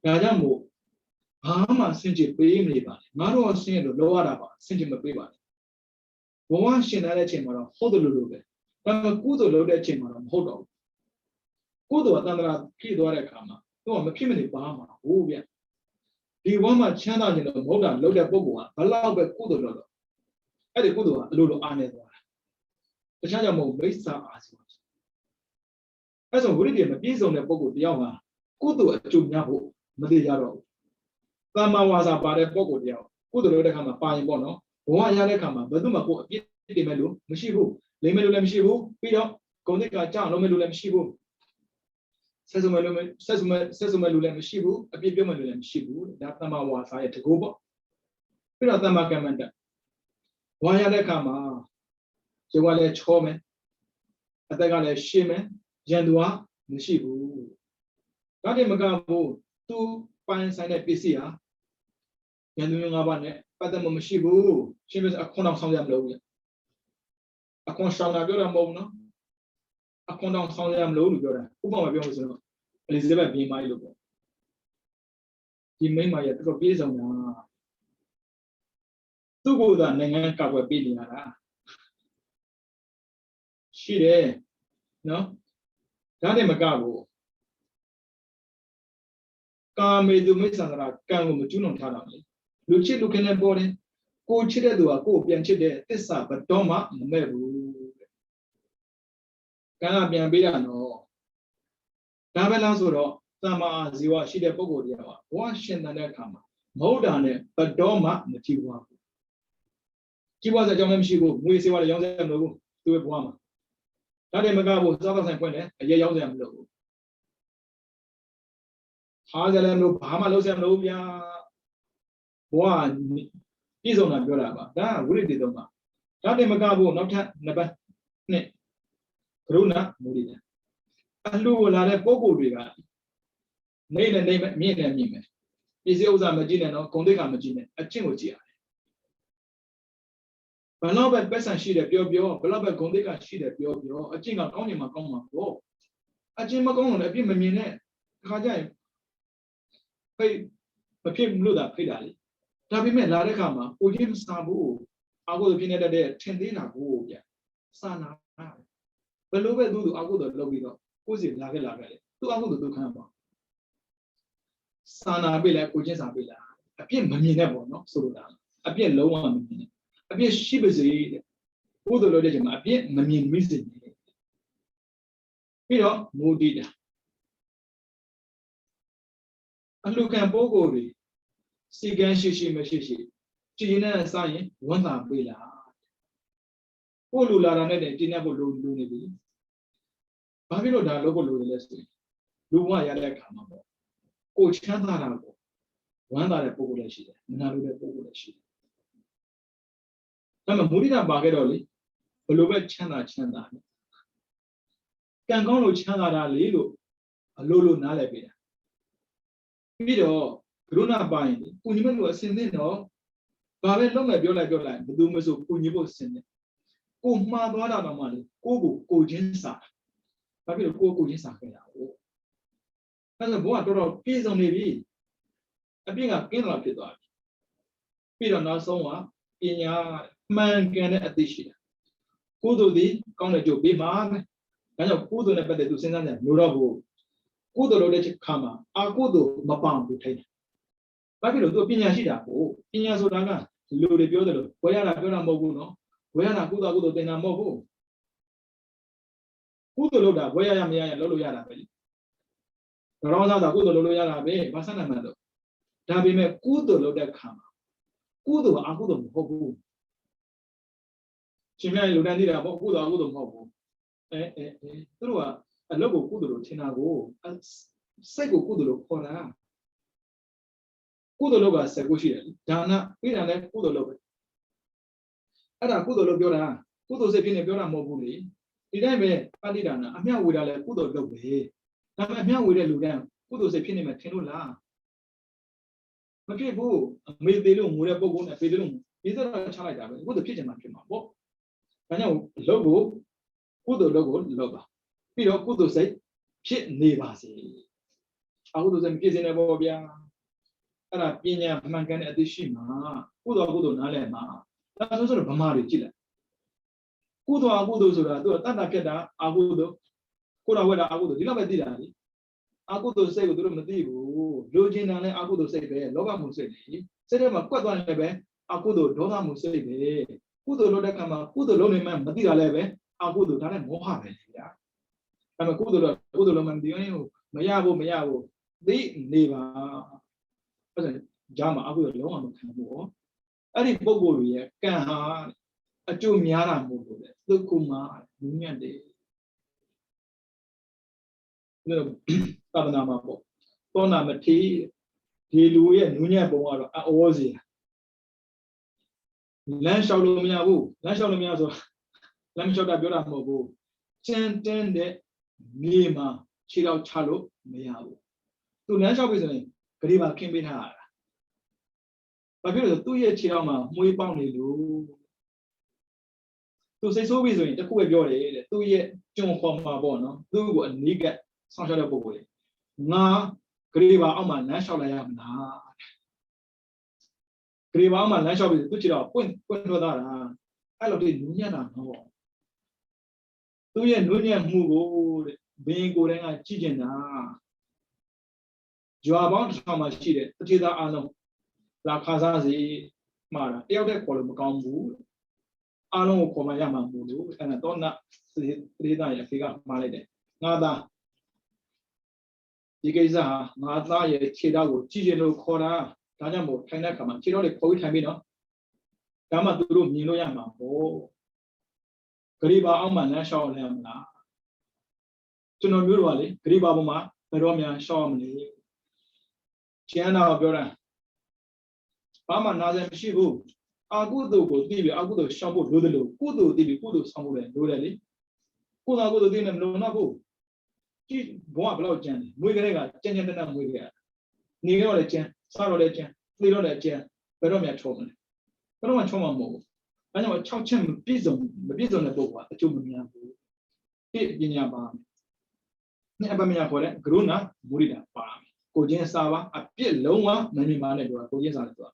ဒါကြောင့်မို့ဘာမှစင်ကြယ်ပေးမနေပါနဲ့ငါတို့ဆင်းရဲလို့လောရတာပါစင်ကြယ်မပေးပါနဲ့ဘဝရှင်တဲ့အချိန်မှာတော့ဟုတ်တယ်လို့ပဲဒါပေမဲ့ကုသိုလ်လုပ်တဲ့အချိန်မှာတော့မဟုတ်တော့ဘူးကုသိုလ်ကတန်ត្រာဖြည့်သွားတဲ့အခါမှာသူကမဖြစ်မနေပါမှာဟိုဗျဒီဘဝမှာချမ်းသာခြင်းလို့မဟုတ်တာလုပ်တဲ့ပုဂ္ဂိုလ်ကဘလောက်ပဲကုသိုလ်လုပ်တော့အဲ့ဒီကုသိုလ်ကအလိုလိုအားနေသွားတာတခြားကြောင့်မဟုတ်မိစ္ဆာအာဇီဝအဲ့ဆိုဝိရိယမပြည့်စုံတဲ့ပုဂ္ဂိုလ်တယောက်ဟာကုသိုလ်အကျိုးများဖို့မသိရတော့ဘူးသမ္မာဝါစာပါတဲ့ပုဂ္ဂိုလ်တယောက်ကုသိုလ်လုပ်တဲ့အခါမှာပါရင်ပေါ့နော်ဘဝရတဲ့အခါမှာဘယ်သူမှကိုယ်အပြစ်တင်မဲ့လို့မရှိဘူးလိမ့်မဲ့လို့လည်းမရှိဘူးပြီးတော့ဂုဏ်သိက္ခာကြောက်လုံးမဲ့လို့လည်းမရှိဘူးဆက်စုံမဲ့လို့လည်းမရှိဘူးအပြစ်ပြုတ်မဲ့လို့လည်းမရှိဘူးဒါသမ္မာဝါစာရဲ့တကူပေါ့ပြီးတော့သမ္မာကမ္မန္တဘဝရတဲ့အခါမှာဇေဝလည်းချောမယ်အသက်ကလည်းရှင်းမယ်ရန်သူကမရှိဘူးဒါတည်းမကဘူးသူပိုင်ဆိုင်တဲ့ပစ္စည်းဟာရန်သူ၅ပါးနဲ့ပတ်သက်မှုမရှိဘူးရှင်းပြအခွန်အောင်ဆောင်ရမလို့အခွန်ဆောင်တာပြောတာမဟုတ်ဘူးနော်အခွန်အောင်ဆောင်ရမလို့ပြောတာဥပမာပြောလို့ဆိုတော့အလီဇဘက်ဘီမိုင်းလို့ပေါ့ဒီမိန်းမရဲ့တော်တော်ပြေးဆောင်တာသူ့ကိုယ်ကနိုင်ငံကောက်ွယ်ပေးနေရတာရှိတယ်နော်ဒါနဲ့မကဘူးကာမေတုမိစ္ဆန္ဒရာကံကိုမကျွလွန်ထားတာလေလူချစ်လူခင်နဲ့ပေါ်တယ်ကိုချစ်တဲ့သူကကိုယ်ပြန်ချစ်တဲ့သစ္စာဘတော်မှမမဲ့ဘူးကံကပြန်ပေးတာနော်ဒါပဲလားဆိုတော့သမ္မာအာဇီဝရှိတဲ့ပုဂ္ဂိုလ်တရားကဘဝရှင်သန်တဲ့အခါမှာမဟုတ်တာနဲ့ဘတော်မှမကြည့်ဘူးကြည့်ပါစအကြောင်းလည်းမရှိဘူးငွေစေဝါလည်းရောင်းစရာမလိုဘူးသူ့ရဲ့ဘဝမှာဒါတည်းမကဘူးစားတော့ဆိုင်ဖွင့်တယ်အရေးရောင်းစရာမလိုဘူးဟာကြလည်းမလို့ဘာမှလုပ်စရာမလိုဗျာဘဝပြည့်စုံတာပြောတာပါဒါကဝိရိယသုံးပါဒါတည်းမကဘူးနောက်ထပ်နှစ်ပတ်နှစ်ကရုဏာမုဒိတာအလှူလာတဲ့ပုဂ္ဂိုလ်တွေကနေနဲ့မြင့်မယ် ပြည်စည်းဥစ္စာမကြည့်နဲ့နော်ဂုံတိတ်ကမကြည့်နဲ့အကျင့်ကိုကြည့်ရတယ်ဘလောက်ပဲပတ်စံရှိတယ်ပြောဘလောက်ပဲဂုံတိတ်ကရှိတယ်ပြောအကျင့်ကကောင်းနေမှာကောင်းမှာပေါ့အကျင့်မကောင်းလို့လည်းအပြစ်မမြင်နဲ့တခါကျရင်ဖိတ်မဖြစ်လို့တာဖိတ်တာလေဒါပေမဲ့လာတဲ့ခါမှာကိုကြီးမစားဘူးအာဟုပြင်းနေတဲ့ထင်သေးတာကိုဗျစာနာဘယ်လိုပဲသူအာဟုတော့လုပ်ပြီးတော့ကိုစီလာခဲ့လေသူအာဟုတော့သူခံပါစာနာပေးလိုက်ကိုချင်းစာပေးလိုက်အပြစ်မမြင်နဲ့ပေါ့နော်ဆိုလိုတာအပြစ်လုံးဝမမြင်နဲ့အပြစ်ရှိပါစေတဲ့ကိုယ်တော်လို့တဲ့ချိန်မှာအပြစ်မမြင်မိစေပြီးတော့မူတည်တာအလှခံပိုးကိုယ်တွေစီကန်းရှိမရှိကြည်နဲ့စရင်ဝန်တာပေးလာကိုလူလာတာနဲ့တည်နေဖို့လူနေပြီဘာဖြစ်လို့ဒါလုပ်ဖို့လိုတယ်လဲဆိုရင်လူဘဝရတဲ့အခါမှာပေါ့ကိုချမ်းသာတာကိုဝမ်းသာတဲ့ပုဂ္ဂိုလ်လည်းရှိတယ်မနာလိုတဲ့ပုဂ္ဂိုလ်လည်းရှိတယ်ဒါပေမဲ့မုဒိတာပါခဲ့တော့လေဘယ်လိုပဲချမ်းသာနဲ့ကံကောင်းလို့ချမ်းသာတာလေလို့အလိုနားလည်ပေးတာပြီးတော့ကရုဏာပါရင်ကိုညီမတို့အစင်သင့်တော့ဘာပဲလုံးမဲ့ပြောလိုက်ဘယ်သူမဆိုကိုညီဖို့စင်တယ်ကိုမှားသွားတာတော့မှလေကိုချင်းစာဘာဖြစ်လို့ကိုချင်းစာခဲ့တာဟုတ်အဲ့ဒါဘုရားတော်ပြည့်စုံနေပြီအပြည့်ကကင်းလာဖြစ်သွားပြီပြီးတော့နောက်ဆုံးကပညာမှန်ကန်တဲ့အသိရှိတာကိုယ်တို့ဒီကောင်းတဲ့ကြိုးပေးမှာပဲဒါကြောင့်ကိုယ်တို့နဲ့ပတ်သက်သူစဉ်းစားကြလို့တော့ဘူးကိုယ်တို့လိုတဲ့ခါမှာအာကိုယ်တို့မပအောင်ထိုင်တယ်ဘာဖြစ်လို့သူပညာရှိတာကိုပညာဆိုတာကလူတွေပြောတယ်လို့ဝယ်ရတာပြောတာမဟုတ်ဘူးနော်ဝယ်ရတာကိုယ်တို့သင်တာမဟုတ်ဘူးကိုယ်တို့လို့တာဝယ်ရမရလုပ်လို့ရတာပဲလေတော်စားတာကိုယ်တို့လုပ်လို့ရတာပဲဘာဆန္ဒမှန်တော့ဒါပေမဲ့ကိုယ်တို့လုပ်တဲ့ခါမှာကိုယ်တို့ကအကုသိုလ်မဟုတ်ဘူးရှင်မြတ်လူတန်းသိတာပေါ့ကိုယ်တို့အကုသိုလ်မဟုတ်ဘူးသူတို့ကအလုပ်ကိုကုသိုလ်လို့ထင်တာကိုစိတ်ကိုကုသိုလ်လို့ခေါ်တာကုသိုလ်လုပ်ကစက်ကိုရှိတယ်ဒါနပြီးတာလည်းကုသိုလ်လုပ်ပဲအဲ့ဒါကုသိုလ်လို့ပြောတာကုသိုလ်စိတ်ဖြစ်နေပြောတာမဟုတ်ဘူးလေဒီတိုင်းပဲပဋိဒါနအမြဝေတာလည်းကုသိုလ်လုပ်ပဲဒါပေမဲ့အမြဝေတဲ့လူတိုင်းကုသိုလ်စိတ်ဖြစ်နေမှထင်လို့လားမဖြစ်ဘူးအမေသေးလို့ငိုတဲ့ပုံကုန်းနဲ့ဖေးသေးလို့ဒီစတော့ချလိုက်တာပဲကုသိုလ်ဖြစ်ချင်မှဖြစ်မှာပေါ့ဒါကြောင့်လုပ်ကိုကုသိုလ်လုပ်ကိုလုပ်ပါပြီးတော့ကုသိုလ်စိတ်ဖြစ်နေပါစေအကုသိုလ်စိတ်မဖြစ်စေနဲ့ပေါ့ဗျာအဲ့ဒါပညာမှန်ကန်တဲ့အသိရှိမှာကုသိုလ်နားလည်မှာဒါဆိုတော့ဗမာတွေကြည့်လိုက်ကုသိုလ်အကုသိုလ်ဆိုတာသူကတတ်တာဖြစ်တာအကုသိုလ်ကိုယ်တော်ဝဲတာအကုသိုလ်ဒီလောက်ပဲသိတာလေအကုသိုလ်စိတ်ကိုသူတို့မသိဘူးလိုချင်တာလည်းအကုသိုလ်စိတ်ပဲလောဘမှုစိတ်လေစိတ်ထဲမှာကွက်သွားရင်လည်းပဲအကုသိုလ်ဒေါသမှုစိတ်ပဲကုသိုလ်လုပ်တဲ့ခါမှာကုသိုလ်လုပ်နေမှမသိတာလည်းပဲအကုသိုလ်ဒါလည်းမောဟပဲလေဗျာဒါပေမဲ့ကုသိုလ်လုပ်မှမသိရင်မရဘူးသိနေပါအဲ့ဒါဂျာမှာအကုသိုလ်လုံးဝမခံဘူးဟောအဲ့ဒီပုဂ္ဂိုလ်ရဲ့ကံဟာအကျိုးများတာမဟုတ်ဘူးလေသုက္ကုမနူးညံ့တယ်သာသနာမှာပေါ့သောနာမထေရဒီလူရဲ့နူးညံ့ပုံကတော့အောစီလမ်းလျှောက်လို့မရဘူးလမ်းလျှောက်လို့မရဆိုလမ်းလျှောက်တာပြောတာမဟုတ်ဘူးကျန်တဲ့မြေမှာခြေတော့ချလို့မရဘူးသူလမ်းလျှောက်ပြီဆိုရင်ဂရိပါခင်းပေးထားတာဘာဖြစ်လို့သူ့ရဲ့ခြေတော့မှာမွေးပေါက်နေလို့သူစိတ်ဆိုးပြီဆိုရင်တခုပဲပြောတယ်တဲ့သူ့ရဲ့ကြုံခေါ်မှာပေါ့နော်သူ့ကိုအနိကဆောင်းရှောက်တဲ့ပုဂ္ဂိုလ်ငါဂရိပါအောက်မှာလမ်းလျှောက်လိုက်ရမလားဂရိပါအောက်မှာလမ်းလျှောက်ပြီသူ့ခြေတော့ပွင့်ထွက်သွားတာအဲ့လိုတည်းနူးညံ့တာမဟုတ်သူ့ရဲ့နူးညံ့မှုကိုတဲ့ဘင်းကိုယ်တိုင်ကကြည့်ကျင်တာကြွားပေါင်းတစ်ထောင်မှရှိတဲ့တတိသားအားလုံးလာခါစားစီမှာတာတယောက်တည်းခေါ်လို့မကောင်းဘူးအားလုံးကိုခေါ်မှရမှာမဟုတ်လို့အဲ့ဒါတော့နတတိသားရဲ့အဖေကမှားလိုက်တယ်ငါသားဒီကိစ္စဟာငါသားရဲ့ခြေထောက်ကိုကြည့်ကျင်လို့ခေါ်တာဒါကြောင့်မို့ထိုင်တဲ့အခါမှာခြေထောက်တွေခေါ်ပြီးထိုင်ပြီးနော်ဒါမှသူတို့မြင်လို့ရမှာပေါ့ဂရိပါအောက်မှာလမ်းလျှောက်လဲမလားကျွန်တော်မျိုးတော့လေဂရိပါပေါ်မှာဘယ်တော့မှရှောက်မလဲကျန်တော့ပြောတာဘာမှနားစရာမရှိဘူးအကုသိုလ်ကိုသိပြီးအကုသိုလ်ရှောက်ဖို့လိုတယ်လို့ကုသိုလ်သိပြီးကုသိုလ်ဆောင်ဖို့လည်းလိုတယ်လေကုသိုလ်သိနေမလို့တော့ဘူးကြည့်ဘဝဘယ်လောက်ကျန်လဲမွေးကလေးကကြမ်းကြမ်းတမ်းတမ်းမွေးခဲ့ရနေတော့လည်းကျန် စားတော့လည်းကျန်သိတော့လည်းကျန်ဘယ်တော့မှချုံမလဲဘယ်တော့မှချုံမှာမဟုတ်ဘူးအဲကြောင့်6ချက်မပြည့်စုံတဲ့ပုဂ္ဂိုလ်ကအကျိုးမများဘူးဒီပညာပါနဲ့အပမညာခေါ်တဲ့ကရုဏာမုဒိတာပါကိုချင်းစားပါအပြစ်လုံးဝမမြင်ပါနဲ့ပြောတာကိုချင်းစားတယ်ပြော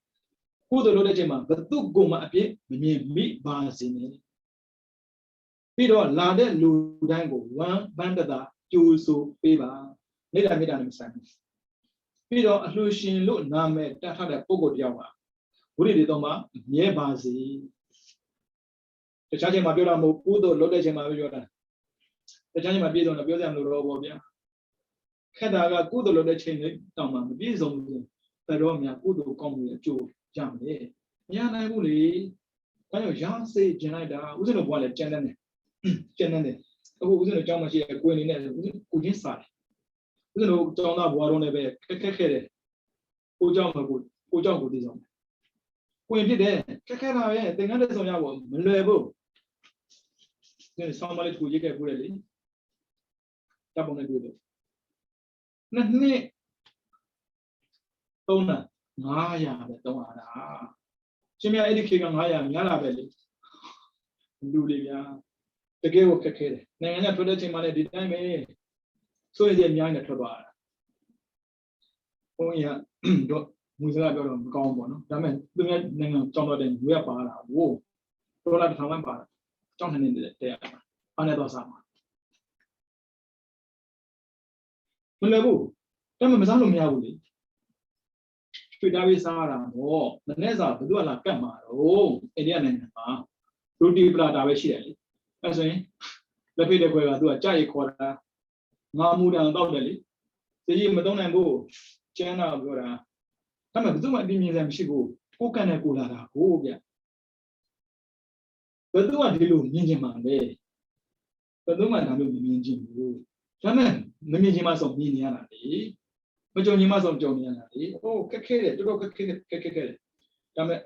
ကုသိုလ်လုပ်တဲ့အချိန်မှာဘသူကိုမှအပြစ်မမြင်မိပါစေနဲ့ပြီးတော့လာတဲ့လူတိုင်းကိုဝမ်းပန်းတသာကြိုးဆိုပေးပါနေတာမေတ္တာနဲ့မဆိုင်ဘူးပြီးတော့အလှရှင်လို့နာမည်တတ်ထားတဲ့ပုဂ္ဂိုလ်တယောက်ပါဝိရိယတော်မှာမြဲပါစေတခြားချိန်မှာပြောတာမဟုတ်ကုသိုလ်လုပ်တဲ့ချိန်မှာပြောတာတခြားချိန်မှာပြည့်စုံတယ်ပြောစရာမလိုတော့ဘူးဗျာခက်တာကကုသိုလ်လုပ်တဲ့ချိန်လေးတောင်မှမပြည့်စုံဘူးဘယ်တော့မှကုသိုလ်ကောင်းမှုရဲ့အကျိုးရမယ်မရနိုင်ဘူးလေဒါကြောင့်ရာစေကျင်လိုက်တာဥစဉ်တို့ဘွားလည်းကျန်တယ်အခုဥစဉ်တို့ကြောင်းမရှိတဲ့ကိုယ်အနေနဲ့ကိုချင်းစားတယ်ဥစဉ်တို့ကြောင်းသားဘွားတော့လည်းပဲခက်ခဲ့တယ်ကိုကြောင်းမှာကိုကြောင်းကိုသိဆုံးကိုရင်ဖြစ်တယ်ခက်တာပဲသင်္ကန်းတဲ့ဆောင်ရဖို့မလွယ်ဘူးဒီဆောင်းမလေးကိုရေးခဲ့ပို့တယ်လေတပ်ပုံနဲ့တွေ့တယ်နှစ်နှစ်3လ900ပဲ300တာရှင်မြတ်အဲ့ဒီခေတ်က900များလာပဲလေလူတွေဗျာတကယ်ကိုခက်ခဲတယ်နိုင်ငံကထွက်တဲ့ချိန်မှာလည်းဒီတိုင်းပဲဆိုရင်အများကြီးနဲ့ထွက်သွားတာဘုန်းကြီးကတော့မူစကားပြောတော့မကောင်းဘူးပေါ့နော်ဒါပေမဲ့သူများနိုင်ငံကြောင်းတော့တဲ့ငွေရပါတာဟိုဒေါ်လာ1000ဝန်းပါတာကြောင်းနေနေတဲ့အားနဲ့တော့စားမှာမလွယ်ဘူးဒါပေမဲ့မစားလို့မရဘူးလေရွှေသားပေးစားရတာတော့မနေ့စာဘယ်သူကလာကတ်မှာတော့အိန္ဒိယနိုင်ငံမှာရူတီပလာတာပဲရှိတယ်လေအဲဆိုရင်လက်ဖိတ်တဲ့ခွဲကသူကကြာရီခေါ်တာငါမူတန်တော့တယ်လေစည်ကြီးမသုံးနိုင်ဘူးကျန်းတာပြောတာဒါပေမဲ့ဘယ်သူမှအပြင်းပြင်းစမ်းမရှိဘူးကိုကန့်နဲ့ကိုလာတာကိုဗျဘယ်သူကဒီလိုမြင်ချင်မှာလဲဘယ်သူမှဒါမျိုးမမြင်ချင်ဘူးဒါပေမဲ့မမြင်ချင်မှဆုံးမြင်နေရတာလေမကြုံချင်မှဆုံးကြုံနေရတာလေဟိုခက်ခဲတယ်တော်တော်ခက်ခဲတယ်ဒါပေမဲ့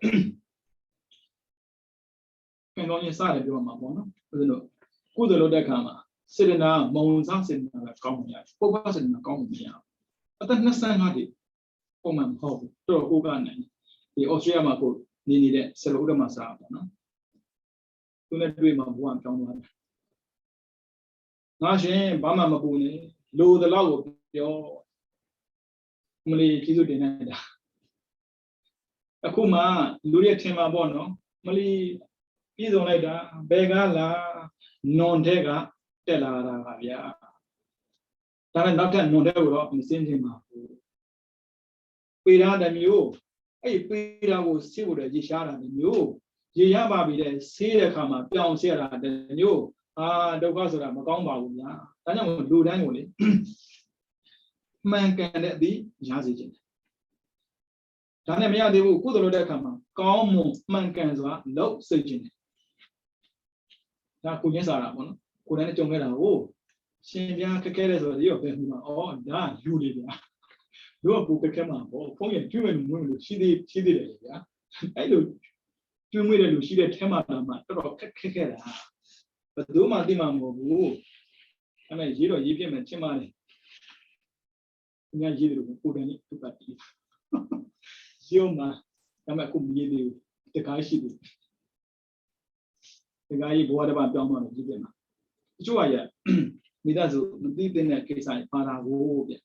ခင်ဗျားရင်စားတယ်ပြောမှာပေါ့နော်ဘယ်လိုကုသိုလ်လုပ်တဲ့အခါမှာစေတနာမုံစားစေတနာကကောင်းမှရပုပ္ပစေတနာကောင်းမှမရအသက်25တိပုံမှန်မဟုတ်ဘူးတော်ကိုကနိုင်ဒီဩစတြေးလျမှာကိုနေတဲ့ဆယ်လိုဥဒ္ဓမစားပေါ့နော်သူနဲ့တွေ့မှာဘုရားပြောင်းသွားတယ်ငါရှင်ဘာမှမပူနေလိုသလောက်ကိုပြောမလီကျေးဇူးတင်နေတာအခုမှလူတွေထင်မှာပေါ့နော်မလီပြည်စုံလိုက်တာဘယ်ကလာနွန်တဲ့ကတက်လာတာပါဗျာဒါနဲ့နောက်ထပ်နွန်တဲ့ကိုတော့မစင်းချင်ပါဘူးပေတာတမျိုးအဲ့ပေတာကိုစေဖို့ရေရှားတာတမျိုးရေရပါပြီတဲ့ဆေးတဲ့အခါမှာပြောင်းဆေးရတာတမျိုးဒုက္ခဆိုတာမကောင်းပါဘူးဗျာဒါကြောင့်လူတိုင်းကိုလေမှန်ကန်တဲ့အသည့်ရစေခြင်းဒါနဲ့မရသေးဘူးကုသိုလ်လုပ်တဲ့အခါမှာကောင်းမွန်မှန်ကန်စွာလုပ်စေခြင်းဒါကိုရင်းစားတာပေါ့နော်ကိုယ်တိုင်နဲ့ကြုံခဲ့တာကိုရှင်ပြားခက်ခဲတယ်ဆိုတော့ဒီရောပဲမှာဒါလူတွေဗျာလူကကိုခက်ခဲမှာပေါ့ဖုန်းရကျွေးမယ်မွေးလို့ရှိသေးတယ်ဗျာအဲ့လိုကျွေးမွေးတဲ့လူရှိတဲ့ထဲမှာတော့တော်တော်ခက်ခဲတာဘယ်သူမှသိမှာမဟုတ်ဘူးအဲ့မဲ့ရေးတော့ရေးပြမယ်ချင်းပါတယ်အများကြီးတယ်ကိုယ်တိုင်နဲ့သူကတည်ရုံမှာဒါပေမဲ့ကိုမရေးသေးဘူးတကားရှိတယ်တကားကြီးဘဝတစ်ပါးပြောင်းသွားတယ်ကြည့်ပြန်မှာတချို့ကရမိသားစုမသိတဲ့ကိစ္စပါတာကိုဗျ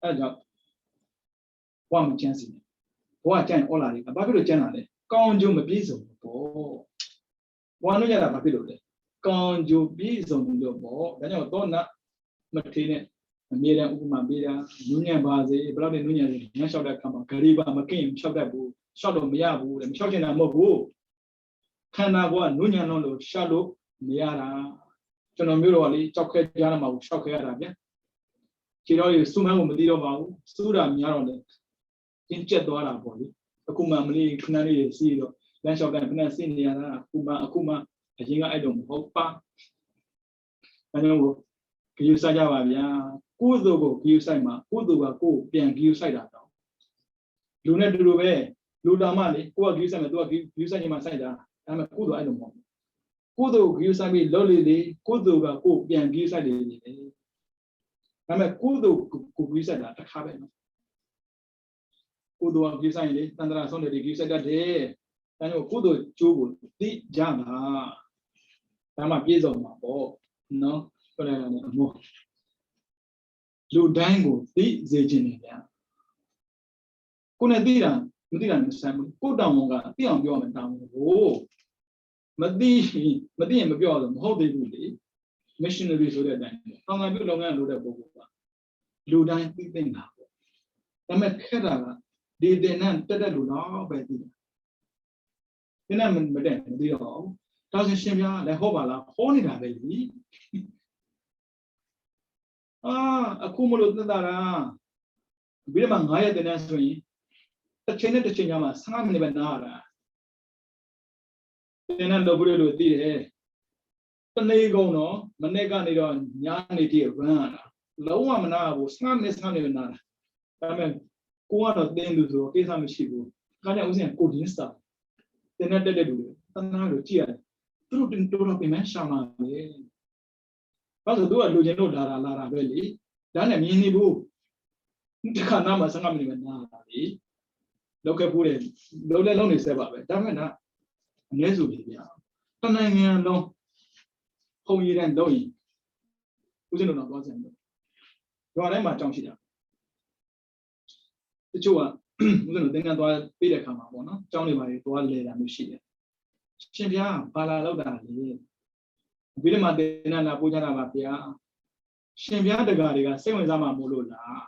အဲကြောင့်ဘဝမချမ်းစီနဲ့ဘဝကျန်ဩလာတယ်ဘာဖြစ်လို့ကျန်လာလဲကောင်းကျိုးမပြည့်စုံဘူးပေါ့ဘဝလို့ရတာဘာဖြစ်လို့လဲကောင်းကျိုးပြည့်စုံလို့ပေါ့ဒါကြောင့်သောနာမထေနဲ့အမြဲတမ်းဥပမာပေးတာနုညံပါစေဘယ်တော့လဲနုညံစေညှောက်တဲ့အခါမှာဂရိပါမကင်လျှောက်တတ်ဘူးလျှောက်တော့မရဘူးတဲ့မလျှောက်ချင်တာမဟုတ်ဘူးခန္ဓာကိုယ်ကနုညံလို့လျှောက်လို့မရတာကျွန်တော်မျိုးတော့လေကြောက်ခဲကြရမှာကိုလျှောက်ခဲရတာဗျခြေတော်ကြီးစူးမှန်းကိုမသိတော့ပါဘူးစူးတာများတော့လေကျင်းကျက်သွားတာပေါ့လေအခုမှမလေးခဏလေးစီးတော့လမ်းလျှောက်တဲ့ခဏစီးနေရတာအခုမှအရင်ကအဲ့လိုမဟုတ်ပါဒါကြောင့်ဂရုစိုက်ကြပါဗျာကုသိုလ်ကိုဂရုစိုက်မှာကုသိုလ်ကကိုယ်ပြန်ဂရုစိုက်တာတော့လူနဲ့တူတူပဲလူတော်မှလေကိုကဂရုစိုက်မယ်သူကဂရုစိုက်နေမှစိုက်တာဒါပေမဲ့ကုသိုလ်အဲ့လိုမဟုတ်ဘူးကုသိုလ်ဂရုစိုက်ပြီးလှုပ်လေလေကုသိုလ်ကကိုယ်ပြန်ဂရုစိုက်လေလေဒါပေမဲ့ကုသိုလ်ကိုဂရုစိုက်တာတစ်ခါပဲနော် ကုသိုလ်ကကိစ္စရင်လေတန်ត្រာဆုံးတယ်ဒီကိစ္စတတ်တယ်ဒါကြောင့်ကုသိုလ်ကျိုးကိုသိကြတာဒါမှပြည့်စုံမှာပေါ့နော်ဟုတ်တယ်နော်အမို့လူတိုင်းကိုသိစေခြင်းနေဗျာကိုယ်နဲ့သိတာမသိတာမဆန်းဘူးကိုယ်တောင်းကသိအောင်ပြောရမယ်တောင်းကိုမသိရင်မပြောတော့မဟုတ်သေးဘူးလေ missionary ဆိုတဲ့အတိုင်းတောင်းတာပြုလုပ်ငန်းလုပ်တဲ့ပုဂ္ဂိုလ်ကလူတိုင်းသိသိတာပေါ့ဒါပေမဲ့ခက်တာကဒီတင်နဲ့တက်လူတော့ပဲသိတယ်တင်နဲ့မတက်မသိတော့ဘူးဒါဆိုရှင်ပြားလည်းဟောပါလားဟောနေတာပဲလीအခုမလို့သက်တာလားပြီးတော့9ရက်တင်နဲ့ဆိုရင်တစ်ချိန်နဲ့တစ်ချိန်ညမှာ15မိနစ်ပဲနားရတာတင်နဲ့လုပ်ပြီးလို့သိတယ်တနေ့ကုန်တော့မနေ့ကနေတော့ညနေထိ run ရတာလုံးဝမနာဘူး15မိနစ်နားတာဒါပေမဲ့ကိုကတော့တင်းလို့ဆိုတော့ကိစ္စမရှိဘူး။ဒါကြောင့်ဦးဇင်းကိုဒင်းစတာတင်တဲ့တက်လူတွေတနာလို့ကြည့်ရတယ်။သူတို့တင်တော်ပြင်မှရှာမှာလေ။ဘာလို့သူကလူချင်းတို့လာတာပဲလေ။ဒါနဲ့မြင်နေဘူး။ဒီခါနာမှာ15မိနစ်ပဲနားတာလေ။လောက်ခဲ့ဖို့တယ်လုံးနေစက်ပါပဲ။ဒါပေမဲ့အနည်းစုလေးဗျာ။တနိုင်ငံလုံးခုံရည်တဲ့တော့ရင်ဦးဇင်းတို့တော့သွားစမ်းတယ်။ရွာတိုင်းမှာကြောင်းရှိတာတချို့ကဦးဇင်းတို့သင်္ကန်းသွားပေးတဲ့ခါမှာပေါ့နော်အကြောင်းတွေပါသွားလဲတာမျိုးရှိတယ်ရှင်ဗျာဘာလာလောက်တာလေဘိဓမ္မာသင်္ကန်းလာပို့ကြတာပါဗျာရှင်ဗျာတကာတွေကစိတ်ဝင်စားမှာမို့လို့လား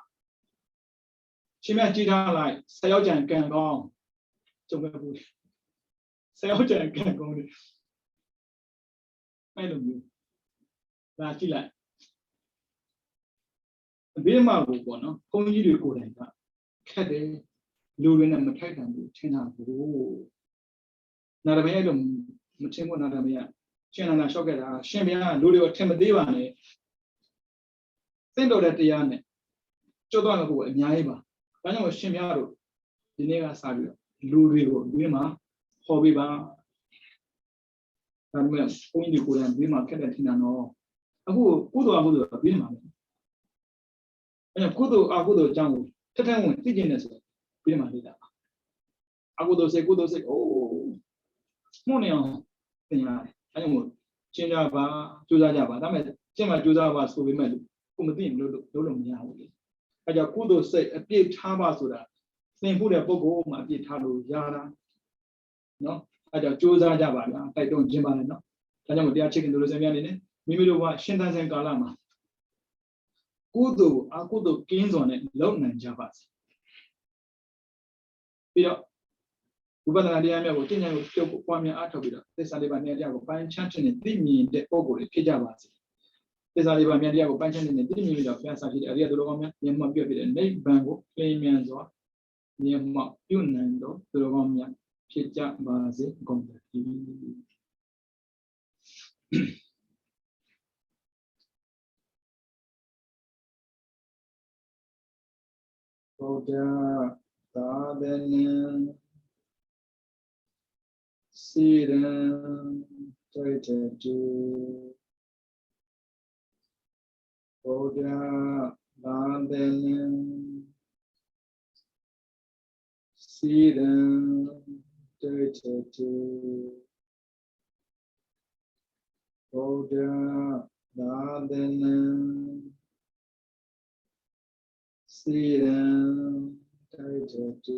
ရှင်ဗျာကြည်ထားလိုက်10ယောက်ကြံကံကောင်းကြုံခဲ့ဘူး10ယောက်ကြံကံကောင်းတယ်အဲ့လိုမျိုးလာကြည့်လိုက်ဘိဓမ္မာကိုပေါ့နော်ဘုန်းကြီးတွေကိုယ်တိုင်ကခက်တယ်လူတွေနဲ့မထိုက်တန်ဘူးထင်တာဘူးနာရမေအဲ့လိုမထင်ဘူးနာရမေကရှင်နာရှော့ခဲ့တာရှင်ဗျာလူတွေကိုထင်မသေးပါနဲ့သင်တော်တဲ့တရားနဲ့ကြွတော့ကိုအများကြီးပါဒါကြောင့်ရှင်ဗျာတို့ဒီနေ့ကစပြီးတော့လူတွေကိုဒီမှာဟောပေးပါဒါပေမဲ့ဘုန်းကြီးတွေကိုယ်တိုင်ဒီမှာခက်တဲ့ထင်တာတော့အခုကုသိုလ်အကုသိုလ်ပြီးမှာပဲအဲ့ကုသိုလ်အကုသိုလ်အကြောင်းကိုထထဝင်သိကျင်နေဆိုပြီးမှလေးတာအကုသိုလ်စိတ်အိုးမှုနေအောင်သင်ရတယ်အဲကြောင့်ရှင်းကြပါကြိုးစားကြပါဒါပေမဲ့ရှင်းမှကြိုးစားပါဆိုပေမဲ့ကိုမသိရင်လို့မရဘူးလေအဲကြောင့်ကုသိုလ်စိတ်အပြည့်ထားပါဆိုတာသင်ဖို့တဲ့ပုဂ္ဂိုလ်မှာအပြည့်ထားလို့ရတာနော်အဲကြောင့်ကြိုးစားကြပါလားတိုက်တွန်းခြင်းပါလေနော်ဒါကြောင့်တရားချစ်ခင်တို့လိုစံပြနေနေမိမိတို့ကရှင်းသန်စဉ်ကာလမှာကုသိုလ်အကုသိုလ်ကင်းစွာနဲ့လုံနိုင်ကြပါစေပြီးတော့ဝိပဿနာတရားများကိုသိဉာဏ်ကိုပြုတ်ပွားများအားထုတ်ပြီးတော့သစ္စာလေးပါးတရားကိုပိုင်းခြားခြင်းနဲ့သိမြင်တဲ့ပုဂ္ဂိုလ်တွေဖြစ်ကြပါစေသစ္စာလေးပါးတရားကိုပိုင်းခြားခြင်းနဲ့သိမြင်ပြီးတော့ဘုရားစာဖြစ်တဲ့အရိယသူတော်ကောင်းများဉာဏ်မှပြုတ်ပြီးတဲ့နိဗ္ဗာန်ကိုလင်းမြန်စွာဉာဏ်မှပြုနိုင်တော့သူတော်ကောင်းများဖြစ်ကြပါစေကုန်သတည်းဘုရားသာသနာစီရန်တွေ့တဲ့သူဘုရားသာသနာစီရန်တွေ့တဲ့သူဘုရားသာသနာစီရန်တွေ့တဲ့သူ